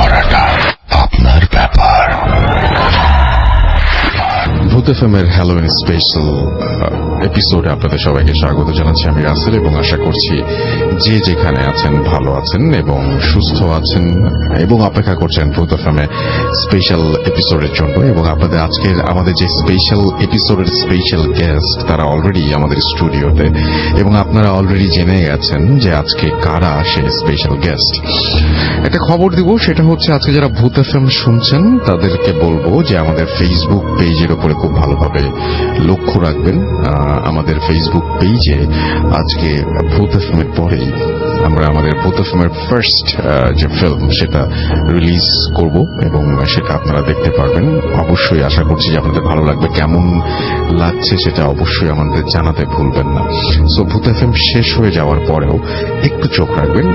করাটা আপনার ব্যাপার। ভূত এফএম-এর হ্যালোউইন স্পেশাল এপিসোডে আপনাদের সবাইকে স্বাগত জানাচ্ছি। আমি রাসেল এবং আশা করছি যে যেখানে আছেন ভালো আছেন এবং সুস্থ আছেন এবং অপেক্ষা করছেন ভূত এফএম-এ স্পেশাল এপিসোডের জন্য। এবং আপনাদের আজকের আমাদের যে স্পেশাল এপিসোডের স্পেশাল গেস্ট তারা অলরেডি আমাদের স্টুডিওতে, এবং আপনারা অলরেডি জেনে গেছেন যে আজকে কারা সেই স্পেশাল গেস্ট। একটা খবর দিব, সেটা হচ্ছে আজকে যারা ভূত এফএম শুনছেন তাদেরকে বলবো যে আমাদের ফেসবুক পেজের উপরে খুব ভালোভাবে লক্ষ্য রাখবেন। আমাদের ফেসবুক পেজে আজকে ভূত এফএম-এর পরেই আমরা আমাদের ভূত এফএম-এর ফার্স্ট যে ফিল্ম সেটা রিলিজ করব এবং সেটা আপনারা দেখতে পারবেন। অবশ্যই আশা করছি যে আপনাদের ভালো লাগবে। কেমন লাগছে সেটা অবশ্যই আমাদের জানাতে ভুলবেন না। সো ভূত এফএম শেষ হয়ে যাওয়ার পরেও একটু চোখ রাখবেন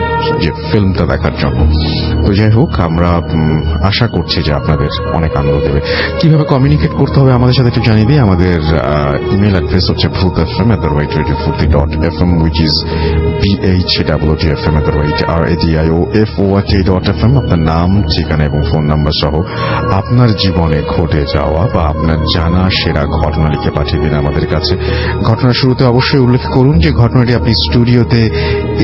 যে ফিল্মটা দেখার জন্য। তো যাই হোক, আমরা আশা করছি যে আপনাদের অনেক আনন্দ দেবে। কিভাবে কমিউনিকেট করতে হবে আমাদের সাথে একটু জানিয়ে দিই। আমাদের ইমেল অ্যাড্রেস হচ্ছে bhutfm@radio40.fm, which is bhutfm@radio4.fm। আপনার নাম, ঠিকানা এবং ফোন নাম্বার সহ আপনার জীবনে ঘটে যাওয়া বা আপনার জানা সেরা ঘটনা লিখে পাঠিয়ে দিন আমাদের কাছে। ঘটনার শুরুতে অবশ্যই উল্লেখ করুন যে ঘটনাটি আপনি স্টুডিওতে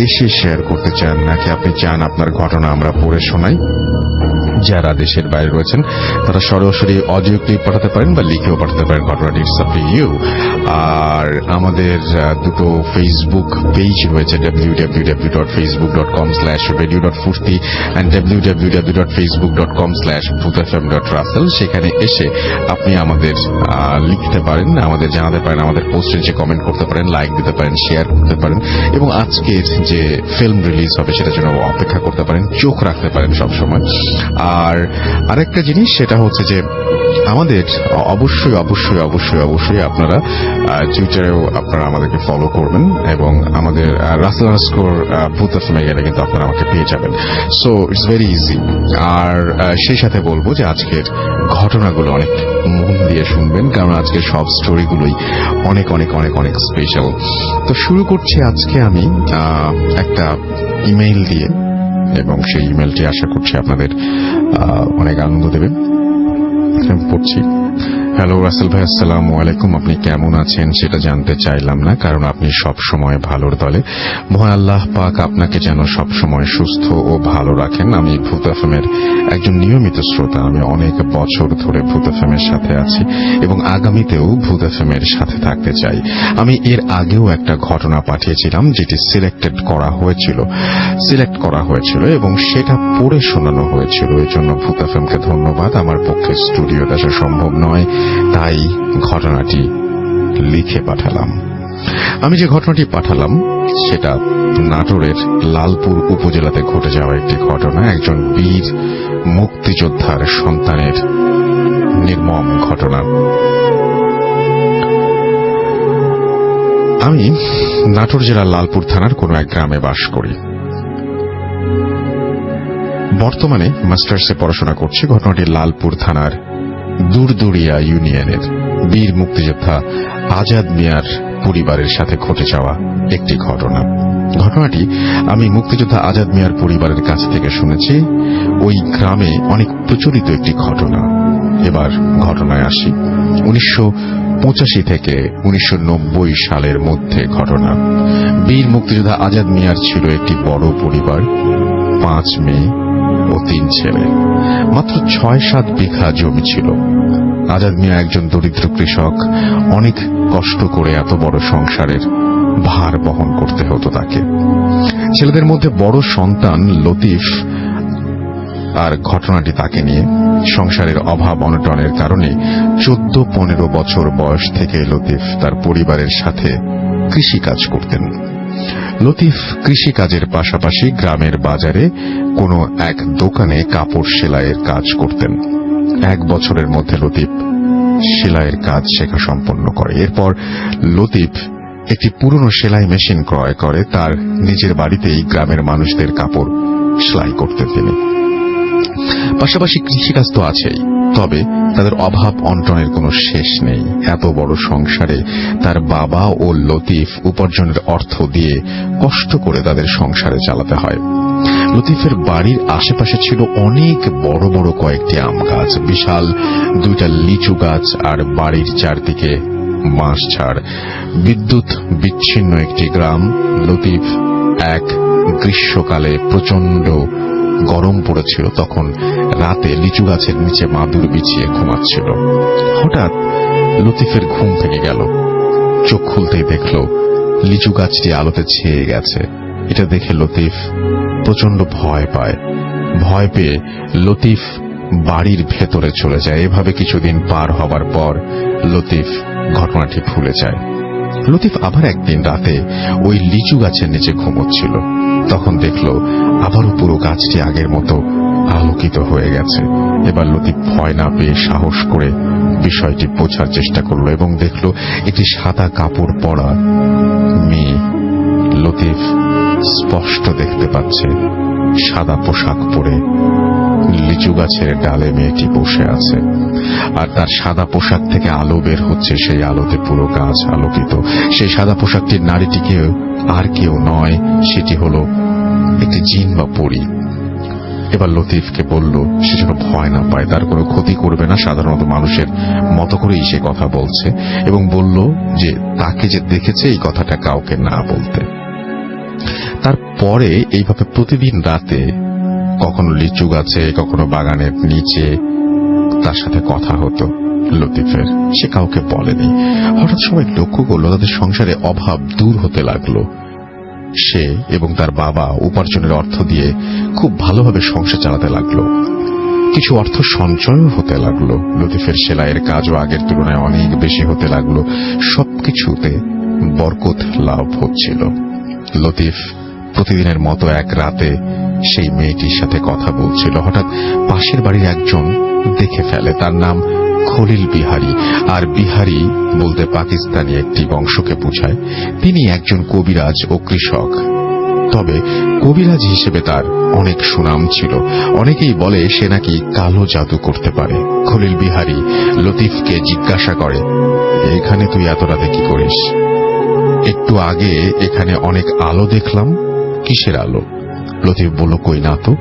এসে শেয়ার করতে চান নাকি আপনি চান আপনার ঘটনা আমরা পড়ে শোনাই। যারা দেশের বাইরে রয়েছেন তারা সরাসরি অডিও ক্লিপ পাঠাতে পারেন বা লিখেও পাঠাতে পারেন। ঘটনাটি ইটস আপ টু ইউ। আর আমাদের দুটো ফেসবুক পেজ রয়েছে, www.facebook.com/radio.furti and www.facebook.com/bhutfm.russell। সেখানে এসে আপনি আমাদের লিখতে পারেন, আমাদের জানাতে পারেন, আমাদের পোস্টের যে কমেন্ট করতে পারেন, লাইক দিতে পারেন, শেয়ার করতে পারেন এবং আজকের যে ফিল্ম রিলিজ হবে সেটার জন্য অপেক্ষা করতে পারেন, চোখ রাখতে পারেন সবসময়। আর আরেকটা জিনিস সেটা হচ্ছে যে আমাদের অবশ্যই অবশ্যই অবশ্যই অবশ্যই আপনারা টুইটারেও আপনারা আমাদেরকে ফলো করবেন এবং আমাদের রাসেল_ভূত এফএম-এ গেলে কিন্তু আপনারা আমাকে পেয়ে যাবেন। So it's very easy. আর সেই সাথে বলবো যে আজকের ঘটনাগুলো অনেক মন দিয়ে শুনবেন, কারণ আজকের সব স্টোরিগুলোই অনেক অনেক অনেক অনেক স্পেশাল। তো শুরু করছি আজকে আমি একটা ইমেইল দিয়ে, এবং সেই ইমেলটি আশা করছি আপনাদের অনেক আনন্দ দেবে। পড়ছি। হ্যালো রাসেল ভাই, আসসালামু আলাইকুম। আপনি কেমন আছেন সেটা জানতে চাইলাম না, কারণ আপনি সব সময় ভালোর দলে। মহান আল্লাহ পাক আপনাকে যেন সব সময় সুস্থ ও ভালো রাখেন। আমি ভূত এফএম-এর একজন নিয়মিত শ্রোতা। আমি অনেক বছর ধরে ভূত এফএম-এর সাথে আছি এবং আগামীতেও ভূত এফএম-এর সাথে থাকতে চাই। আমি এর আগেও একটা ঘটনা পাঠিয়েছিলাম যেটি সিলেক্ট করা হয়েছিল এবং সেটা পড়ে শোনানো হয়েছিল। এর জন্য ভূত এফএম-কে ধন্যবাদ। আমার পক্ষে স্টুডিওতে আসা সম্ভব নয়, তাই ঘটনাটি লিখে পাঠালাম। আমি যে ঘটনাটি পাঠালাম সেটা নাটোরের লালপুর উপজেলাতে ঘটে যাওয়া একটি ঘটনা। একজন বীর মুক্তিযোদ্ধার সন্তানের নির্মম ঘটনা। আমি নাটোর জেলার লালপুর থানার কোনো এক গ্রামে বাস করি। বর্তমানে মাস্টার্সে পড়াশোনা করছি। ঘটনাটি লালপুর থানার দুরদুরিয়া ইউনিয়নের বীর মুক্তিযোদ্ধা আজাদ মিয়ার পরিবারের সাথে ঘটে যাওয়া একটি ঘটনা। ঘটনাটি আমি মুক্তিযোদ্ধা আজাদ মিয়ার পরিবারের কাছ থেকে শুনেছি। ওই গ্রামে অনেক প্রচলিত একটি ঘটনা। এবার ঘটনায় আসি। 1985 থেকে 1990 সালের মধ্যে ঘটনা। বীর মুক্তিযোদ্ধা আজাদ মিয়ার ছিল একটি বড় পরিবার, 5 মেয়ে ও 3 ছেলে। মাত্র 6-7 বিঘা জমি ছিল। আজাদ মিয়া একজন দরিদ্র কৃষক। অনেক কষ্ট করে এত বড় সংসারের ভার বহন করতে হতো তাকে। ছেলেদের মধ্যে বড় সন্তান লতিফ, আর ঘটনাটি তাকে নিয়ে। সংসারের অভাব অনটনের কারণে 14-15 বছর বয়স থেকে লতিফ তার পরিবারের সাথে কৃষিকাজ করতেন। লতিফ কৃষিকাজের পাশাপাশি গ্রামের বাজারে কোনো এক দোকানে কাপড় সেলাইয়ের কাজ করতেন। 1 বছরের মধ্যে লতিফ সেলাইয়ের কাজ শেখা সম্পন্ন করে। এরপর লতিফ একটি পুরনো সেলাই মেশিন ক্রয় করে তার নিজের বাড়িতেই গ্রামের মানুষদের কাপড় সেলাই করতেন তিনি। পাশাপাশি কৃষিকাজ তো আছেই, তবে তাদের অভাব অনটনের কোনো শেষ নেই। এত বড় সংসারে তার বাবা ও লতিফ উপার্জনের অর্থ দিয়ে কষ্ট করে তাদের সংসারে চালাতে হয়। লতিফের বাড়ির আশেপাশে ছিল অনেক বড় বড় কয়েকটি আম গাছ, বিশাল 2টা লিচু গাছ, আর বাড়ির চারদিকে বাঁশঝাড়। বিদ্যুৎ বিচ্ছিন্ন একটি গ্রাম। লতিফ এক গ্রীষ্মকালে প্রচন্ড গরম পড়েছিল, তখন রাতে লিচু গাছের নিচে মাদুর বিছিয়ে ঘুমাচ্ছিল। হঠাৎ লতিফের ঘুম ভেঙে গেল। চোখ খুলতেই দেখল লিচু গাছটি আলোতে ছেয়ে গেছে। এটা দেখে লতিফ প্রচন্ড ভয় পায়। ভয় পেয়ে লতিফ বাড়ির ভেতরে চলে যায়। এভাবে কিছুদিন পার হবার পর লতিফ ঘটনাটি ভুলে যায়। লতিফ আবার একদিন রাতে ওই লিচু গাছের নিচে ঘুমোচ্ছিল। তখন দেখল আবারও পুরো গাছটি আগের মতো আলোকিত হয়ে গেছে। এবার লতিফ ভয় না পেয়ে সাহস করে বিষয়টি বোঝার চেষ্টা করল এবং দেখল একটি সাদা কাপড় পরা মেয়ে। লতিফ স্পষ্ট দেখতে পাচ্ছে সাদা পোশাক পরে লিচু গাছের ডালে মেয়েটি বসে আছে, আর তার সাদা পোশাক থেকে আলো বের হচ্ছে। সেই আলোতে পুরো গাছ আলোকিত। সেই সাদা পোশাকটির নারীটিকে আর কেউ নয়, সেটি হলো একটি জিন বা পরী। এবার লতিফকে বলল সে যেন ভয় না পায়, তার কোনো ক্ষতি করবে না, সাধারণত মানুষের মতো করেই সে কথা বলছে, এবং বলল যে তাকে যে দেখেছে এই কথাটা কাউকে না বলতে। তারপরে এইভাবে প্রতিদিন রাতে কখনো লিচু গাছে কখনো বাগানের নিচে তার সাথে কথা হতো লতিফের। সে কাউকে বলেনি। হঠাৎ সবাই লক্ষ্য করল তাদের সংসারে অভাব দূর হতে লাগলো। সে এবং তার বাবা উপার্জনের অর্থ দিয়ে খুব ভালোভাবে সংসার চালাতে লাগলো। কিছু অর্থ সঞ্চয়ও হতে লাগলো। লতিফের সেলাইয়ের কাজও আগের তুলনায় অনেক বেশি হতে লাগলো। সবকিছুতে বরকত লাভ হচ্ছিল। লতিফ প্রতিদিনের মতো এক রাতে সেই মেয়েটির সাথে কথা বলছিল। হঠাৎ পাশের বাড়ির একজন দেখে ফেলে। তার নাম খলিল বিহারী, আর বিহারী বলতে পাকিস্তানি একটি বংশকে বোঝায়। তিনি একজন কবিরাজ ও কৃষক। তবে কবিরাজ হিসেবে তার অনেক সুনাম ছিল। অনেকেই বলে সে নাকি কালো জাদু করতে পারে। খলিল বিহারী লতিফকে জিজ্ঞাসা করে, এখানে তুই এত রাতে কি করিস? একটু আগে এখানে অনেক আলো দেখলাম, কিসের আলো? লতিফ বলল, কই না তো,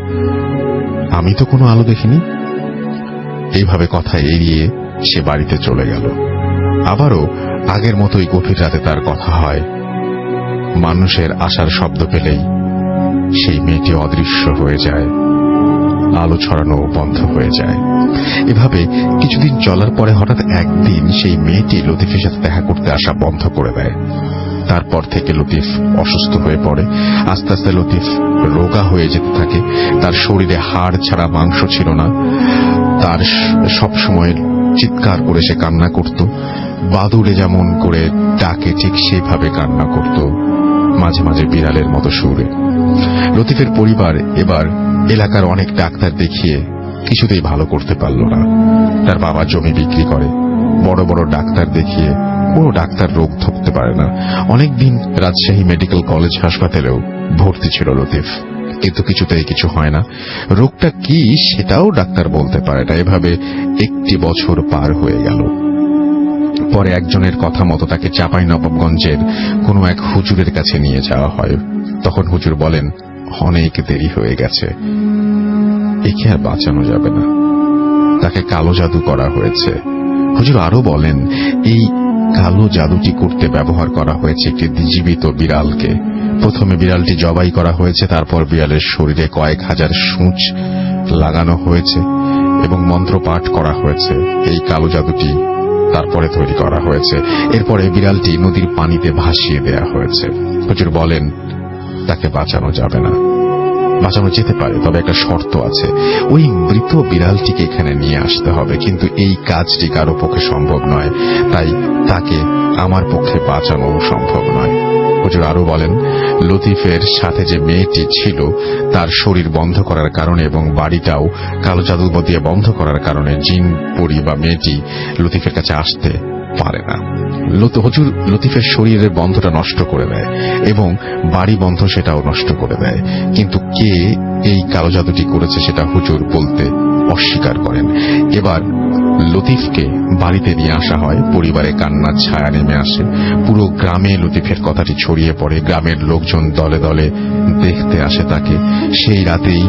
আমি তো কোনো আলো দেখিনি। এইভাবে কথা এড়িয়ে সে বাড়িতে চলে গেল। আবারও আগের মতোই গভীর রাতে তার কথা হয়। মানুষের আসার শব্দ পেলেই সেই মেয়েটি অদৃশ্য হয়ে যায়, আলো ছড়ানো বন্ধ হয়ে যায়। এভাবে কিছুদিন চলার পরে হঠাৎ একদিন সেই মেয়েটি লতিফের সাথে দেখা করতে আসা বন্ধ করে দেয়। তারপর থেকে লতিফ অসুস্থ হয়ে পড়ে। আস্তে আস্তে লতিফ রোগা হয়ে যেতে থাকে। তার শরীরে হাড় ছাড়া মাংস ছিল না। তার সব সময় চিৎকার করে সে কান্না করত। বাদুড়ে যেমন করে ডাকে ঠিক সেভাবে কান্না করত, মাঝে মাঝে বিড়ালের মতো সুরে। লতিফের পরিবার এবার এলাকার অনেক ডাক্তার দেখিয়ে কিছুতেই ভালো করতে পারল না। তার বাবা জমি বিক্রি করে। বড় বড় ডাক্তার দেখিয়ে কোনো ডাক্তার রোগ ধরতে পারে না। অনেকদিন রাজশাহী মেডিকেল কলেজ হাসপাতালেও ভর্তি ছিল লতিফ, কিন্তু কিছুতেই কিছু হয় না। রোগটা কি সেটাও ডাক্তার বলতে পারে না। এভাবে 1 বছর পার হয়ে গেল। পরে একজনের কথা মতো তাকে চাঁপাইনবাবগঞ্জের কোনো এক হুজুরের কাছে নিয়ে যাওয়া হয়। তখন হুজুর বলেন, অনেক দেরি হয়ে গেছে, একে আর বাঁচানো যাবে না, তাকে কালো জাদু করা হয়েছে। হুজুর আরো বলেন, এই কালো জাদুটি করতে ব্যবহার করা হয়েছে একটি জীবিত বিড়ালকে। প্রথমে বিড়ালটি জবাই করা হয়েছে, তারপর বিড়ালের শরীরে কয়েক হাজার সূঁচ লাগানো হয়েছে এবং মন্ত্র পাঠ করা হয়েছে। এই কালো জাদুটি তারপরে তৈরি করা হয়েছে। এরপরে বিড়ালটি নদীর পানিতে ভাসিয়ে দেয়া হয়েছে। হুজুর বলেন, তাকে বাঁচানো যাবে না। বাঁচানো যেতে পারে, তবে একটা শর্ত আছে, ওই মৃত বিড়ালটিকে এখানে নিয়ে আসতে হবে। কিন্তু এই কাজটি কারো পক্ষে সম্ভব নয়, তাই তাকে আমার পক্ষে বাঁচানো সম্ভব নয়। হুজুর আরো বলেন, লতিফের সাথে যে মেয়েটি ছিল তার শরীর বন্ধ করার কারণে এবং বাড়িটাও কালো জাদু দিয়ে বন্ধ করার কারণে জিন পরি বা মেয়েটি লতিফের কাছে আসতে পারে না। হুজুর লতিফের শরীরের বন্ধটা নষ্ট করে দেয় এবং বাড়ি বন্ধ সেটাও নষ্ট করে দেয়। কিন্তু কে এই কালো জাদুটি করেছে সেটা হুজুর বলতে অস্বীকার করেন। এবার লতিফকে বাড়িতে নিয়ে আসা হয়। পরিবারে কান্নার ছায়া নেমে আসে। পুরো গ্রামে লতিফের কথাটি ছড়িয়ে পড়ে। গ্রামের লোকজন দলে দলে দেখতে আসে তাকে। সেই রাতেই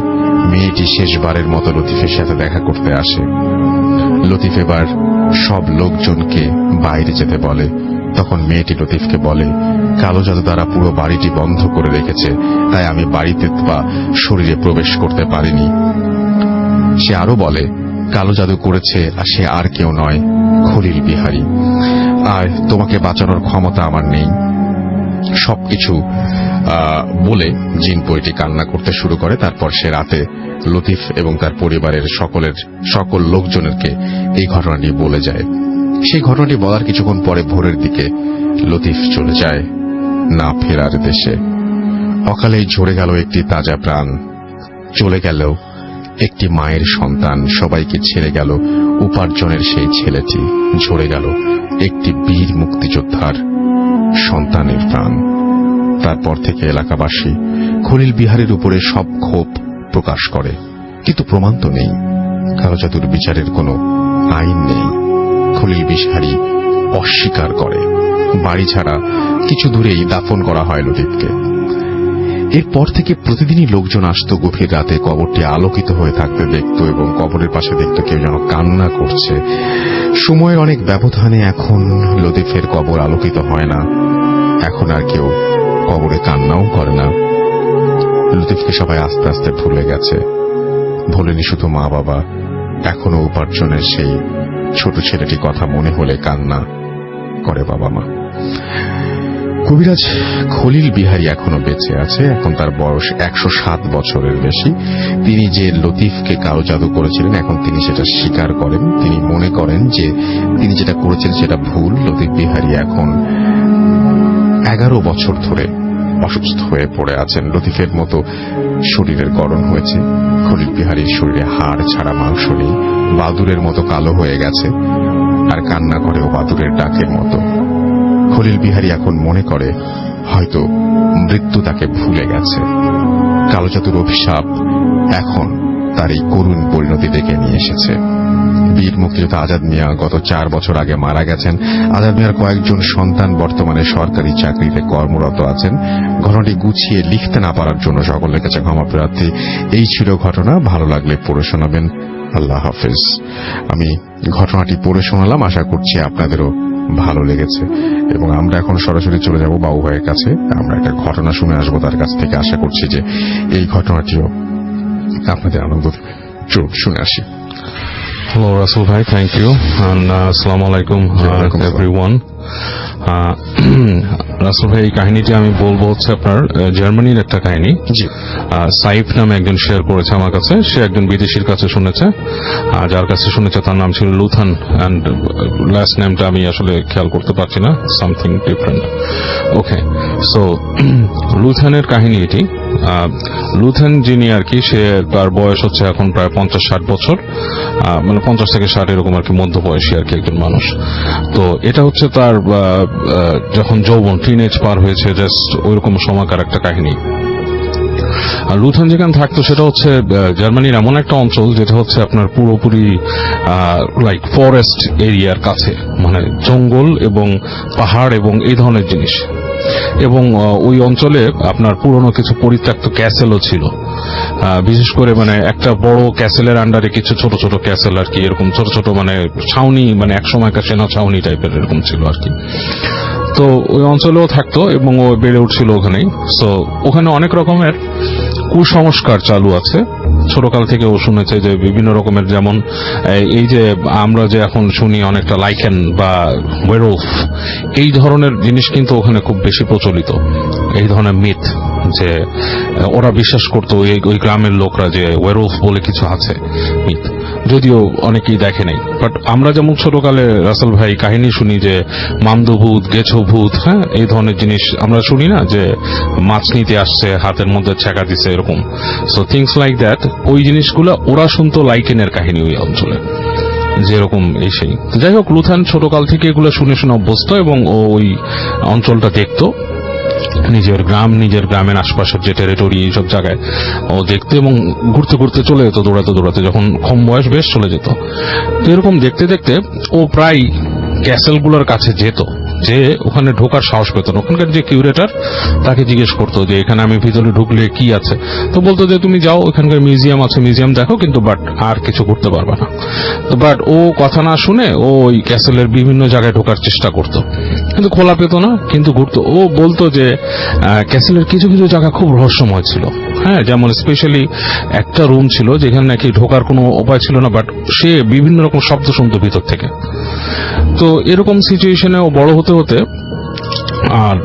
মেয়েটি শেষবারের মতো লতিফের সাথে দেখা করতে আসে। লতিফ এবার সব লোকজনকে বাইরে যেতে বলে। তখন মেয়েটি লতিফকে বলে, কালো জাদু দ্বারা পুরো বাড়িটি বন্ধ করে রেখেছে, তাই আমি বাড়িতে বা শরীরে প্রবেশ করতে পারিনি। সে আরো বলে, কালো জাদু করেছে আর সে আর কেউ নয়, খলিল বিহারী, আর তোমাকে বাঁচানোর ক্ষমতা আমার নেই। সবকিছু বলে জিনপরিটি কান্না করতে শুরু করে। তারপর সে রাতে লতিফ এবং তার পরিবারের সকল লোকজনেরকে এই ঘটনাটি বলে যায়। সেই ঘটনাটি বলার কিছুক্ষণ পরে ভোরের দিকে লতিফ চলে যায় না ফেরার দেশে। অকালেই ঝরে গেল একটি তাজা প্রাণ, চলে গেল একটি মায়ের সন্তান, সবাইকে ছেড়ে গেল উপার্জনের সেই ছেলেটি, ঝরে গেল একটি বীর মুক্তিযোদ্ধার সন্তানের প্রাণ। তারপর থেকে এলাকাবাসী খলিল বিহারের উপরে সব ক্ষোভ প্রকাশ করে, কিন্তু প্রমাণ তো নেই, কালো জাদুর বিচারের কোনো আইন নেই। খলিল বিহারী অস্বীকার করে। বাড়ি ছাড়া কিছু দূরেই দাফন করা হয় লতিফকে। এরপর থেকে প্রতিদিনই লোকজন আসতো গভীর রাতে, কবরটি আলোকিত হয়ে থাকতে দেখত এবং কবরের পাশে দেখত কেউ যেন কান্না করছে। সময়ের অনেক ব্যবধানে এখন লতিফের কবর আলোকিত হয় না। এখন আর কেউ কবরে কান্নাও করে না। লতিফকে সবাই আস্তে আস্তে ভুলে গেছে। ভোলেনি শুধু মা বাবা, এখনো উপার্জনের সেই ছোট ছেলেটি কথা মনে হলে কান্না করে বাবা মা। কবিরাজ খলিল বিহারী এখনো বেঁচে আছে। এখন তার বয়স 107 বছরের বেশি। তিনি যে লতিফকে কালো জাদু করেছিলেন, এখন তিনি সেটা স্বীকার করেন। তিনি মনে করেন যে তিনি যেটা করেছেন সেটা ভুল। লতিফ বিহারী এখন 11 বছর ধরে অসুস্থ হয়ে পড়ে আছেন। লতিফের মতো শরীরের গড়ন হয়েছে। খলিল বিহারীর শরীরে হাড় ছাড়া মাংস নেই, বাদুরের মতো কালো হয়ে গেছে, আর কান্না করেও বাদুরের ডাকের মতো। খলিল বিহারী এখন মনে করে হয়তো মৃত্যু তাকে ভুলে গেছে। কালো জাদুর অভিশাপ এখন তার এই করুণ পরিণতি ডেকে নিয়ে এসেছে। বীর মুক্তিযোদ্ধা আজাদ মিয়া গত 4 বছর আগে মারা গেছেন। আজাদ মিয়ার কয়েকজন সন্তান বর্তমানে সরকারি চাকরিতে কর্মরত আছেন। ঘটনাটি গুছিয়ে লিখতে না পারার জন্য সকলের কাছে ক্ষমা প্রার্থী। এই ছিল ঘটনা। ভালো লাগলে পড়ে শোনাবেন। আল্লাহ হাফেজ। আমি ঘটনাটি পড়ে শোনালাম, আশা করছি আপনাদেরও ভালো লেগেছে। এবং আমরা এখন সরাসরি চলে যাব বাবু ভাইয়ের কাছে। আমরা একটা ঘটনা শুনে আসবো তার কাছ থেকে। আশা করছি যে এই ঘটনাটিও আপনাদের আনন্দ দেবে। চলুন শুনে আসি। Hello, Russell bhai. Thank you. And assalamu alaikum everyone. Rasel ভাই, এই কাহিনীটি আমি বলবো হচ্ছে আপনার জার্মানির একটা কাহিনী। জি। সাইফ নামে একজন শেয়ার করেছে আমার কাছে। সে একজন বিদেশির কাছে শুনেছে, যার কাছে শুনেছে তার নাম ছিল লুথান, অ্যান্ড লাস্ট নেমটা আমি আসলে খেয়াল করতে পারছি না, সামথিং ডিফারেন্ট। ওকে, সো লুথানের কাহিনী এটি। লুথান যিনি আর কি, সে তার বয়স হচ্ছে এখন প্রায় 50-60 বছর, মানে 50 থেকে 60 এরকম আর কি, মধ্য বয়সী আর কি একজন মানুষ। তো এটা হচ্ছে তার যখন যৌবন, টিনেজ পার হয়েছে, জাস্ট ওইরকম সময়কার একটা কাহিনী। আর লুথান যেখানে থাকতো সেটা হচ্ছে জার্মানির এমন একটা অঞ্চল যেটা হচ্ছে আপনার পুরোপুরি লাইক ফরেস্ট এরিয়ার কাছে, মানে জঙ্গল এবং পাহাড় এবং এই ধরনের জিনিস। এবং ওই অঞ্চলে আপনার পুরনো কিছু পরিত্যক্ত ক্যাসেলও ছিল। বিশেষ করে মানে একটা বড় ক্যাসেলের আন্ডারে কিছু ছোট ছোট ক্যাসেল আর কি, এরকম ছোট ছোট মানে ছাউনি, মানে এক সময়কার সেনা ছাউনি টাইপের এরকম ছিল আর কি। তো ওই অঞ্চলেও থাকতো এবং ও বেড়ে উঠছিল ওখানেই। সো ওখানে অনেক রকমের কুসংস্কার চালু আছে। ছোটকাল থেকে ও শুনেছে যে বিভিন্ন রকমের, যেমন এই যে আমরা যে এখন শুনি অনেকটা লাইকেন বা ওয়েরউলফ, এই ধরনের জিনিস কিন্তু ওখানে খুব বেশি প্রচলিত। এই ধরনের মিথ যে ওরা বিশ্বাস করতো, ওই গ্রামের লোকরা, যে ওয়েরউলফ বলে কিছু আছে মিথ, যদিও অনেকেই দেখে নাই। বাট আমরা যেমন ছোটকালে রাসেল ভাই কাহিনী শুনি যে মামদভূত, গেছো ভূত, হ্যাঁ, এই ধরনের জিনিস আমরা শুনি না, যে মাছ নিতে আসছে, হাতের মধ্যে ছেঁকা দিচ্ছে, এরকম। সো থিংস লাইক দ্যাট, ওই জিনিসগুলো ওরা শুনতো লাইকেনের কাহিনী ওই অঞ্চলে, যেরকম এই সেই। যাই হোক, লুথান ছোটকাল থেকে এগুলো শুনে শুনে অভ্যস্ত এবং ও ওই অঞ্চলটা দেখতো। নিজের গ্রামের আশপাশের যে টেরিটরি এইসব জায়গায় ও দেখতে এবং ঘুরতে ঘুরতে চলে যেত, দৌড়াতে যখন কম বয়স বেশ চলে যেত। তো এরকম দেখতে দেখতে ও প্রায় ক্যাসেলগুলোর কাছে যেত, যে ওখানে ঢোকার সাহস পেত না। ওখানকার যে কিউরেটর তাকে জিজ্ঞেস করতো যে এখানে আমি ভিতরে ঢুকলে কি আছে, তো বলতো যে তুমি যাও, ওখানকার মিউজিয়াম আছে, মিউজিয়াম দেখো, কিন্তু বাট আর কিছু করতে পারবে না। তো বাট ও কথা না শুনে ও ওই ক্যাসেলের বিভিন্ন জায়গায় ঢোকার চেষ্টা করতো, কিন্তু খোলা পেত না, কিন্তু ঘুরতো। ও বলতো যে ক্যাসেলের কিছু কিছু জায়গা খুব রহস্যময় ছিল, হ্যাঁ, যেমন স্পেশালি একটা রুম ছিল যেখানে নাকি ঢোকার কোনো উপায় ছিল না, বাট সে বিভিন্ন রকম শব্দ শুনতো ভিতর থেকে। তো এরকম সিচুয়েশনে ও বড় হতে হতে, আর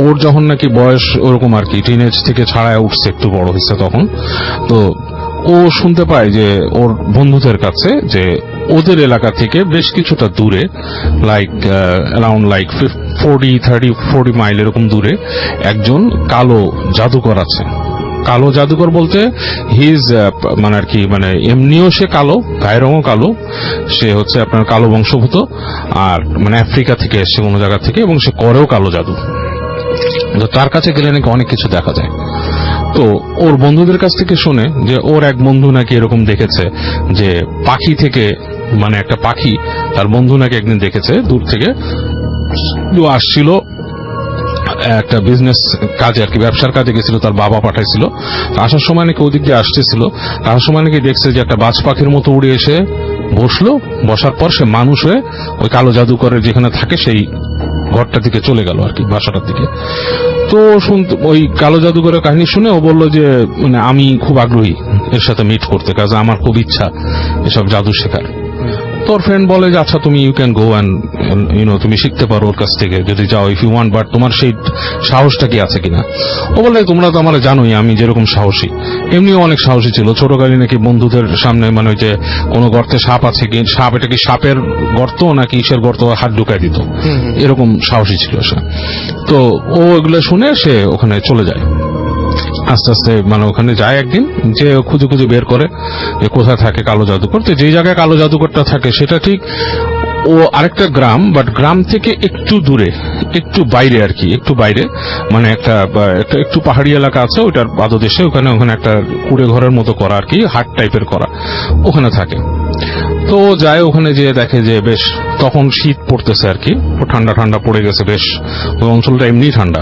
ওর যখন নাকি বয়স ওরকম আর কি টিনেজ থেকে ছাড়ায় উঠছে, একটু বড় হয়েছে তখন, তো ও শুনতে পায় যে ওর বন্ধুদের কাছে যে ওদের এলাকা থেকে বেশ কিছুটা দূরে, লাইক অ্যারাউন্ড লাইক 40 মাইল এরকম দূরে একজন কালো জাদুকর আছে। কালো জাদুকর বলতে হিজ মানে আর কি, মানে এমনিও সে কালো, গায়ের রঙও কালো, সে হচ্ছে আপনার কালো বংশভূত, আর মানে আফ্রিকা থেকে এসছে কোনো জায়গা থেকে, এবং সে করেও কালো জাদু। তো তার কাছে গেলে নাকি অনেক কিছু দেখা যায়। তো ওর বন্ধুদের কাছ থেকে শুনে যে ওর এক বন্ধু নাকি এরকম দেখেছে যে পাখি থেকে, মানে একটা পাখি তার বন্ধু নাকি একদিন দেখেছে দূর থেকে, আসছিল একটা বিজনেস কাজে আর কি, ব্যবসার কাজে গেছিল, তার বাবা পাঠাইছিল। আসার সময় নাকি ওদিক দিয়ে আসতেছিল, আসার সময় নাকি দেখছে যে একটা বাজ পাখির মতো উড়ে এসে বসলো, বসার পর সে মানুষ হয়ে ওই কালো জাদুকরের যেখানে থাকে সেই ঘরটা থেকে চলে গেল আর কি, বাসাটার দিকে। তো ওই কালো জাদুকরের কাহিনী শুনে ও বলল যে মানে আমি খুব আগ্রহী এর সাথে মিট করতে, কাজে আমার খুব ইচ্ছা এসব জাদু শেখার। তোর ফ্রেন্ড বলে যে আচ্ছা তুমি ইউ ক্যান গো অ্যান্ড তুমি শিখতে পারো ওর কাছ থেকে যদি যাও, ইফ ইউ ওয়ান্ট, বাট তোমার সেই সাহসটা কি আছে কিনা। ও বলে তোমরা তো আমার জানোই আমি যেরকম সাহসী, এমনিও অনেক সাহসী ছিল। ছোটকালে নাকি বন্ধুদের সামনে মানে ওই যে কোনো গর্তে সাপ আছে কি, সাপ, এটা কি সাপের গর্ত নাকি ইসের গর্ত, হাত ঢুকাই দিত, এরকম সাহসী ছিল সে। তো ও এগুলো শুনে সে ওখানে চলে যায়। আস্তে আস্তে মানে ওখানে যায় একদিন, যে খুঁজে খুঁজে বের করে যে কোথায় থাকে কালো জাদুকর। তো যে জায়গায় কালো জাদুকরটা থাকে সেটা ঠিক ও আরেকটা গ্রাম, বাট গ্রাম থেকে একটু দূরে, একটু বাইরে আর কি, একটু বাইরে, মানে একটা একটু পাহাড়ি এলাকা আছে ওইটার পাদদেশে, ওখানে একটা কুড়ে ঘরের মতো করা আর কি, হাট টাইপের করা, ওখানে থাকে। তো যায়, ওখানে যেয়ে দেখে যে বেশ তখন শীত পড়তেছে আর কি, ঠান্ডা ঠান্ডা পড়ে গেছে বেশ, ওই অঞ্চলটা এমনি ঠান্ডা।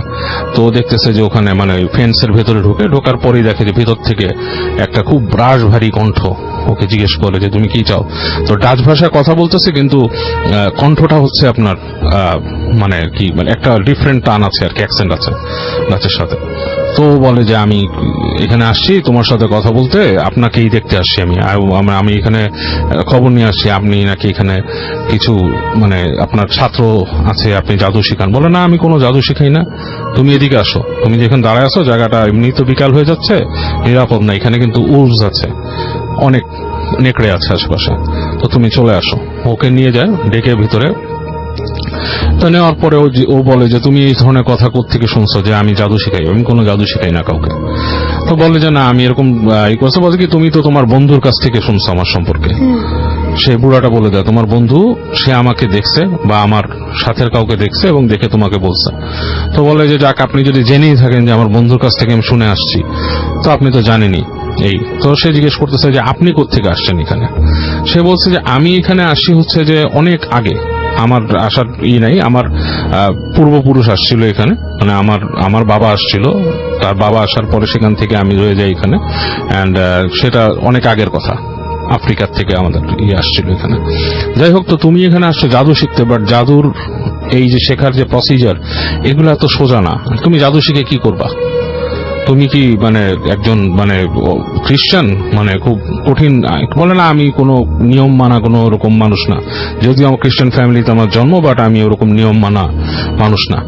তো দেখতেছে যে ওখানে মানে ফেন্সের ভেতরে ঢোকার পরেই দেখে যে ভিতর থেকে একটা খুব ব্রাশ ভারী কণ্ঠ ওকে জিজ্ঞেস করে যে তুমি কি চাও। তো ডাচ ভাষায় কথা বলতেছে, কিন্তু কণ্ঠটা হচ্ছে আপনার মানে কি, মানে একটা ডিফারেন্ট টান আছে আর কি, অ্যাকসেন্ট আছে ডাচের সাথে। তো বলে যে আমি এখানে আসছি তোমার সাথে কথা বলতে, আপনাকেই দেখতে আসছি আমি এখানে খবর নিয়ে আসছি আপনি নাকি এখানে কিছু মানে আপনার ছাত্র আছে, আপনি জাদু শিখান। বলে না, আমি কোনো জাদু শিখাই না, তুমি এদিকে আসো, তুমি যেখানে দাঁড়ায় আসো জায়গাটা এমনি তো বিকাল হয়ে যাচ্ছে, নিরাপদ না, এখানে কিন্তু উলস আছে, অনেক নেকড়ে আছে আশেপাশে, তো তুমি চলে আসো। ওকে নিয়ে যায় ডেকে ভিতরে। তো নেওয়ার পরে ও বলে যে তুমি এই ধরনের কথা কোত্থেকে শুনছো যে আমি জাদু শিখাই, আমি কোনো জাদু শিখাই না কাউকে। তো বলে যে না আমি এরকম বলছে কি তুমি তো তোমার বন্ধুর কাছ থেকে শুনছো আমার সম্পর্কে। সে বুড়াটা বলে দেয় তোমার বন্ধু সে আমাকে দেখছে বা আমার সাথের কাউকে দেখছে এবং দেখে তোমাকে বলছে। তো বলে যে যাক, আপনি যদি জেনেই থাকেন যে আমার বন্ধুর কাছ থেকে আমি শুনে আসছি, তো আপনি তো জানেনই এই। তো সে জিজ্ঞেস করতেছে যে আপনি কোত্থেকে আসছেন এখানে। সে বলছে যে আমি এখানে আসছি হচ্ছে যে অনেক আগে, আমার আসার নাই, আমার পূর্বপুরুষ আসছিল এখানে, মানে আমার বাবা আসছিল, তার বাবা আসার পরে সেখান থেকে আমি রয়ে যাই এখানে, এন্ড সেটা অনেক আগের কথা, আফ্রিকার থেকে আমাদের আসছিল এখানে। যাই হোক, তো তুমি এখানে আসছো জাদু শিখতে, বাট জাদুর এই যে শেখার যে প্রসিজার এগুলো এত সোজা না, তুমি জাদু শিখে কি করবা? তুমি কি মানে একজন মানে খ্রিস্টান, মানে খুব কঠিন। বলে না, আমি কোনো নিয়ম মানা কোনো ওরকম মানুষ না, যদিও আমার খ্রিস্টান ফ্যামিলিতে আমার জন্ম, বাট আমি ওরকম নিয়ম মানা মানুষ না।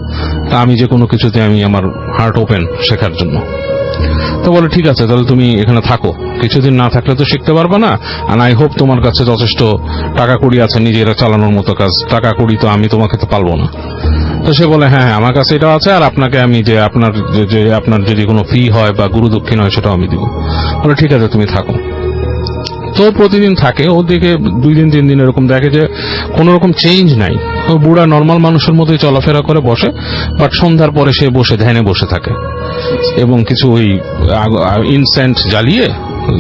তা আমি যে কোনো কিছুতে আমি আমার হার্ট ওপেন শেখার জন্য। তো বলে ঠিক আছে, তাহলে তুমি এখানে থাকো, কিছুদিন না থাকলে তো শিখতে পারবে না, আর আই হোপ তোমার কাছে যথেষ্ট টাকা কড়ি আছে নিজেরা চালানোর মতো কাজ, টাকা কড়ি তো আমি তোমাকে তো পারবো না। তো সে বলে হ্যাঁ আমার কাছে এটা আছে, আর আপনাকে আমি যে আপনার যদি কোনো ফি হয় বা গুরু দক্ষিণ হয় সেটাও আমি দিব। বলে ঠিক আছে তুমি থাকো। তো প্রতিদিন থাকে, ও দেখে 2 দিন 3 দিন এরকম দেখে যে কোন রকম চেঞ্জ নাই, ওই বুড়া নর্মাল মানুষের মতোই চলাফেরা করে বসে, বাট সন্ধ্যার পরে সে বসে ধ্যানে বসে থাকে এবং কিছু ওই ইনসেন্ট জ্বালিয়ে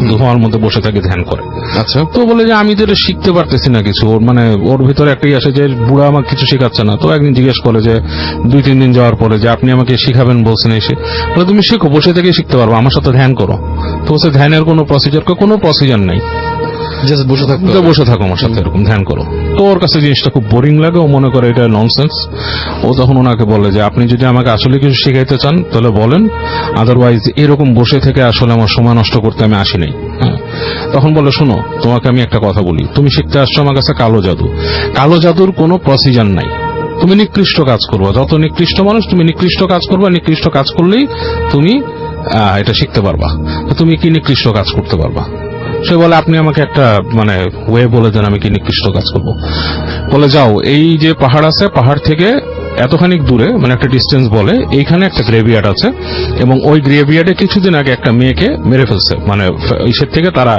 ধোঁয়ার মধ্যে বসে থাকে, ধ্যান করে। আচ্ছা, তো বলে যে আমি তো এটা শিখতে পারতেছি না কিছু, ওর মানে ওর ভিতরে একটাই আসে যে বুড়া আমাকে কিছু শেখাচ্ছে না। তো একদিন জিজ্ঞেস করে যে 2-3 দিন যাওয়ার পরে যে আপনি আমাকে শিখাবেন বলছেন এসে, বলে তুমি শিখো, বসে থেকে শিখতে পারবো, আমার সাথে ধ্যান করো। তো বলছে ধ্যানের কোনো প্রসিজার নাই, জাস্ট বসে থাকতে তো বসে থাকো আমার সাথে, এরকম ধ্যান করো। তো ওর কাছে জিনিসটা খুব বোরিং লাগে, ও মনে করে এটা ননসেন্স। ও তখন ওনাকে বলে যে আপনি যদি আমাকে আসলে কিছু শিখাইতে চান তাহলে বলেন, আদারওয়াইজ এরকম বসে থেকে আসলে আমার সময় নষ্ট করতে আমি আসি নাই। তখন বলে শোনো, তোমাকে আমি একটা কথা বলি, তুমি শিখতে আসছো আমার কাছে কালো জাদু, কালো জাদুর কোনো প্রসিজার নাই, তুমি নিকৃষ্ট কাজ করবা, যত নিকৃষ্ট মানুষ তুমি নিকৃষ্ট কাজ করবা, নিকৃষ্ট কাজ করলেই তুমি এটা শিখতে পারবা। তুমি কি নিকৃষ্ট কাজ করতে পারবা? সে বলে আপনি আমাকে একটা মানে ওয়ে বলে দেন আমি কি নিকৃষ্ট কাজ করব। বলে যাও, এই যে পাহাড় আছে, পাহাড় থেকে এতখানি দূরে মানে একটা ডিস্টেন্স, বলে এইখানে একটা গ্রেভিয়ার্ড আছে এবং ওই গ্রেভিয়ার্ডে কিছুদিন আগে একটা মেয়েকে মেরে ফেলছে, মানে ইসের থেকে তারা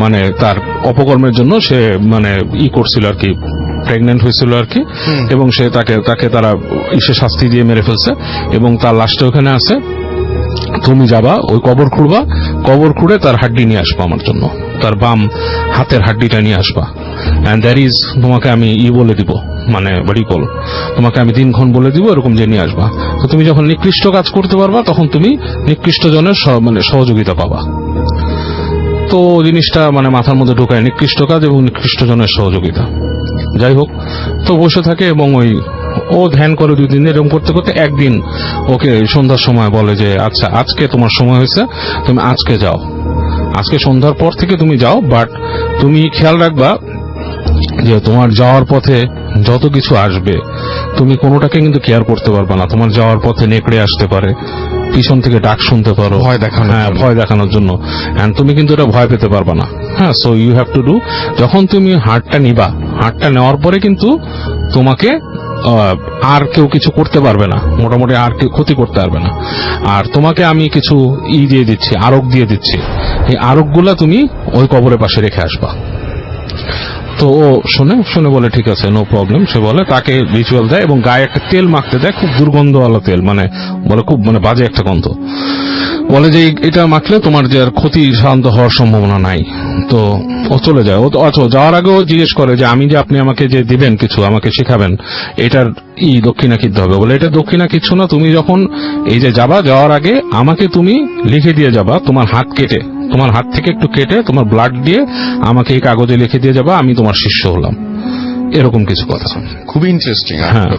মানে তার অপকর্মের জন্য সে মানে করছিল আর কি, প্রেগনেন্ট হয়েছিল আর কি, এবং সে তাকে তারা ইসে শাস্তি দিয়ে মেরে ফেলছে এবং তার লাশটা ওখানে আছে। তুমি যাবা, ওই কবর খুঁড়বা, কবর খুঁড়ে তার হাড্ডি নিয়ে আসবা আমার জন্য, তার বাম হাতের হাড্ডিটা নিয়ে আসবা, এন্ড দ্যাট ইজ তোমাকে আমি বলে দিব, মানে বল তোমাকে আমি দিনক্ষণ বলে দিব, এরকম যে নিয়ে আসবা। তো তুমি যখন নিকৃষ্ট কাজ করতে পারবা তখন তুমি নিকৃষ্ট জনের মানে সহযোগিতা পাবা। তো জিনিসটা মানে মাথার মধ্যে ঢোকায়, নিকৃষ্ট কাজ এবং নিকৃষ্ট জনের সহযোগিতা। যাই হোক, তো বসে থাকে এবং ও ধ্যান করে 2 দিন, এরকম করতে করতে একদিন ওকে সন্ধ্যার সময় বলে যে আচ্ছা আজকে তোমার সময় হয়েছে, তুমি আজকে যাও, আজকে সন্ধ্যার পর থেকে তুমি যাও, বাট তুমি খেয়াল রাখবা যে তোমার যাওয়ার পথে যত কিছু আসবে তুমি কোনোটাকে কিন্তু কেয়ার করতে পারবে না। তোমার যাওয়ার পথে নেকড়ে আসতে পারে, পিছন থেকে ডাক শুনতে পারো, ভয় দেখানোর জন্য, এন্ড তুমি কিন্তু এটা ভয় পেতে পারবে না। হ্যাঁ, so you have to do, যখন তুমি হাড়টা নিবা, হাড়টা নেওয়ার পরে কিন্তু তোমাকে আর কেউ কিছু করতে পারবে না, মোটামুটি আর কেউ ক্ষতি করতে পারবে না। আর তোমাকে আমি কিছু দিয়ে দিচ্ছি, আরোগ দিয়ে দিচ্ছি, এই আরোগগুলা তুমি ওই কবরের পাশে রেখে আসবা। তো ও শুনে বলে ঠিক আছে, নো প্রবলেম। সে বলে তাকে রিচুয়াল দেয় এবং গায়ে একটা তেল মাখতে দেয়, খুব দুর্গন্ধওয়ালা তেল, মানে বলে খুব মানে বাজে একটা গন্ধ। বলে যে এটা মাখলে তোমার যে আর ক্ষতি শান্ত হওয়ার সম্ভাবনা নাই। তো ও চলে যায়। ও যাওয়ার আগেও জিজ্ঞেস করে যে আমি যে আপনি আমাকে যে দিবেন কিছু, আমাকে শেখাবেন, এটার দক্ষিণা কিনতে হবে। বলে এটা দক্ষিণা কিচ্ছু না, তুমি যখন এই যে যাওয়ার আগে আমাকে তুমি লিখে দিয়ে যাবা, তোমার হাত কেটে, তোমার হাত থেকে একটু কেটে তোমার ব্লাড দিয়ে আমাকে এই কাগজে লিখে দিয়ে যাবা আমি তোমার শিষ্য হলাম, এরকম কিছু কথা। খুবই ইন্টারেস্টিং। হ্যাঁ,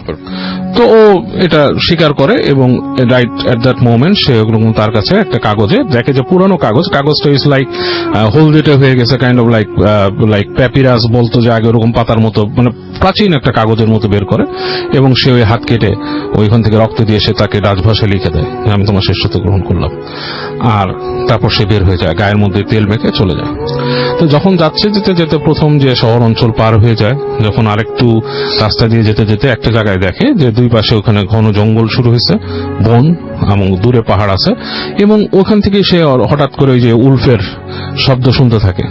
তো ও এটা স্বীকার করে এবং রাইট এট দ্যাট মোমেন্ট সে তার কাছে একটা কাগজে দেখে যে পুরানো কাগজটা ইজ লাইক হলদেটে হয়ে গেছে, কাইন্ড অফ লাইক প্যাপিরাস বলতো যে আগে, ওরকম পাতার মতো, মানে প্রাচীন একটা কাগজের মতো বের করে এবং সে ওই হাত কেটে ওইখান থেকে রক্ত দিয়ে সে তাকে রাজভাষায় লিখে দেয় আমি তোমার শিষ্যত্ব গ্রহণ করলাম। আর তারপর সে বের হয়ে যায়, গায়ের মধ্যে তেল মেখে চলে যায়। তো যখন যাচ্ছে যেতে যেতে প্রথম যে শহর অঞ্চল পার হয়ে যায়, যখন আরেকটু রাস্তা দিয়ে যেতে যেতে একটা জায়গায় দেখে যে 2 পাশে ওখানে ঘন জঙ্গল শুরু হয়েছে, বন এবং দূরে পাহাড় আছে, এবং ওখান থেকে সে হঠাৎ করে ওই যে উল্ফের শব্দ শুনতে থাকে,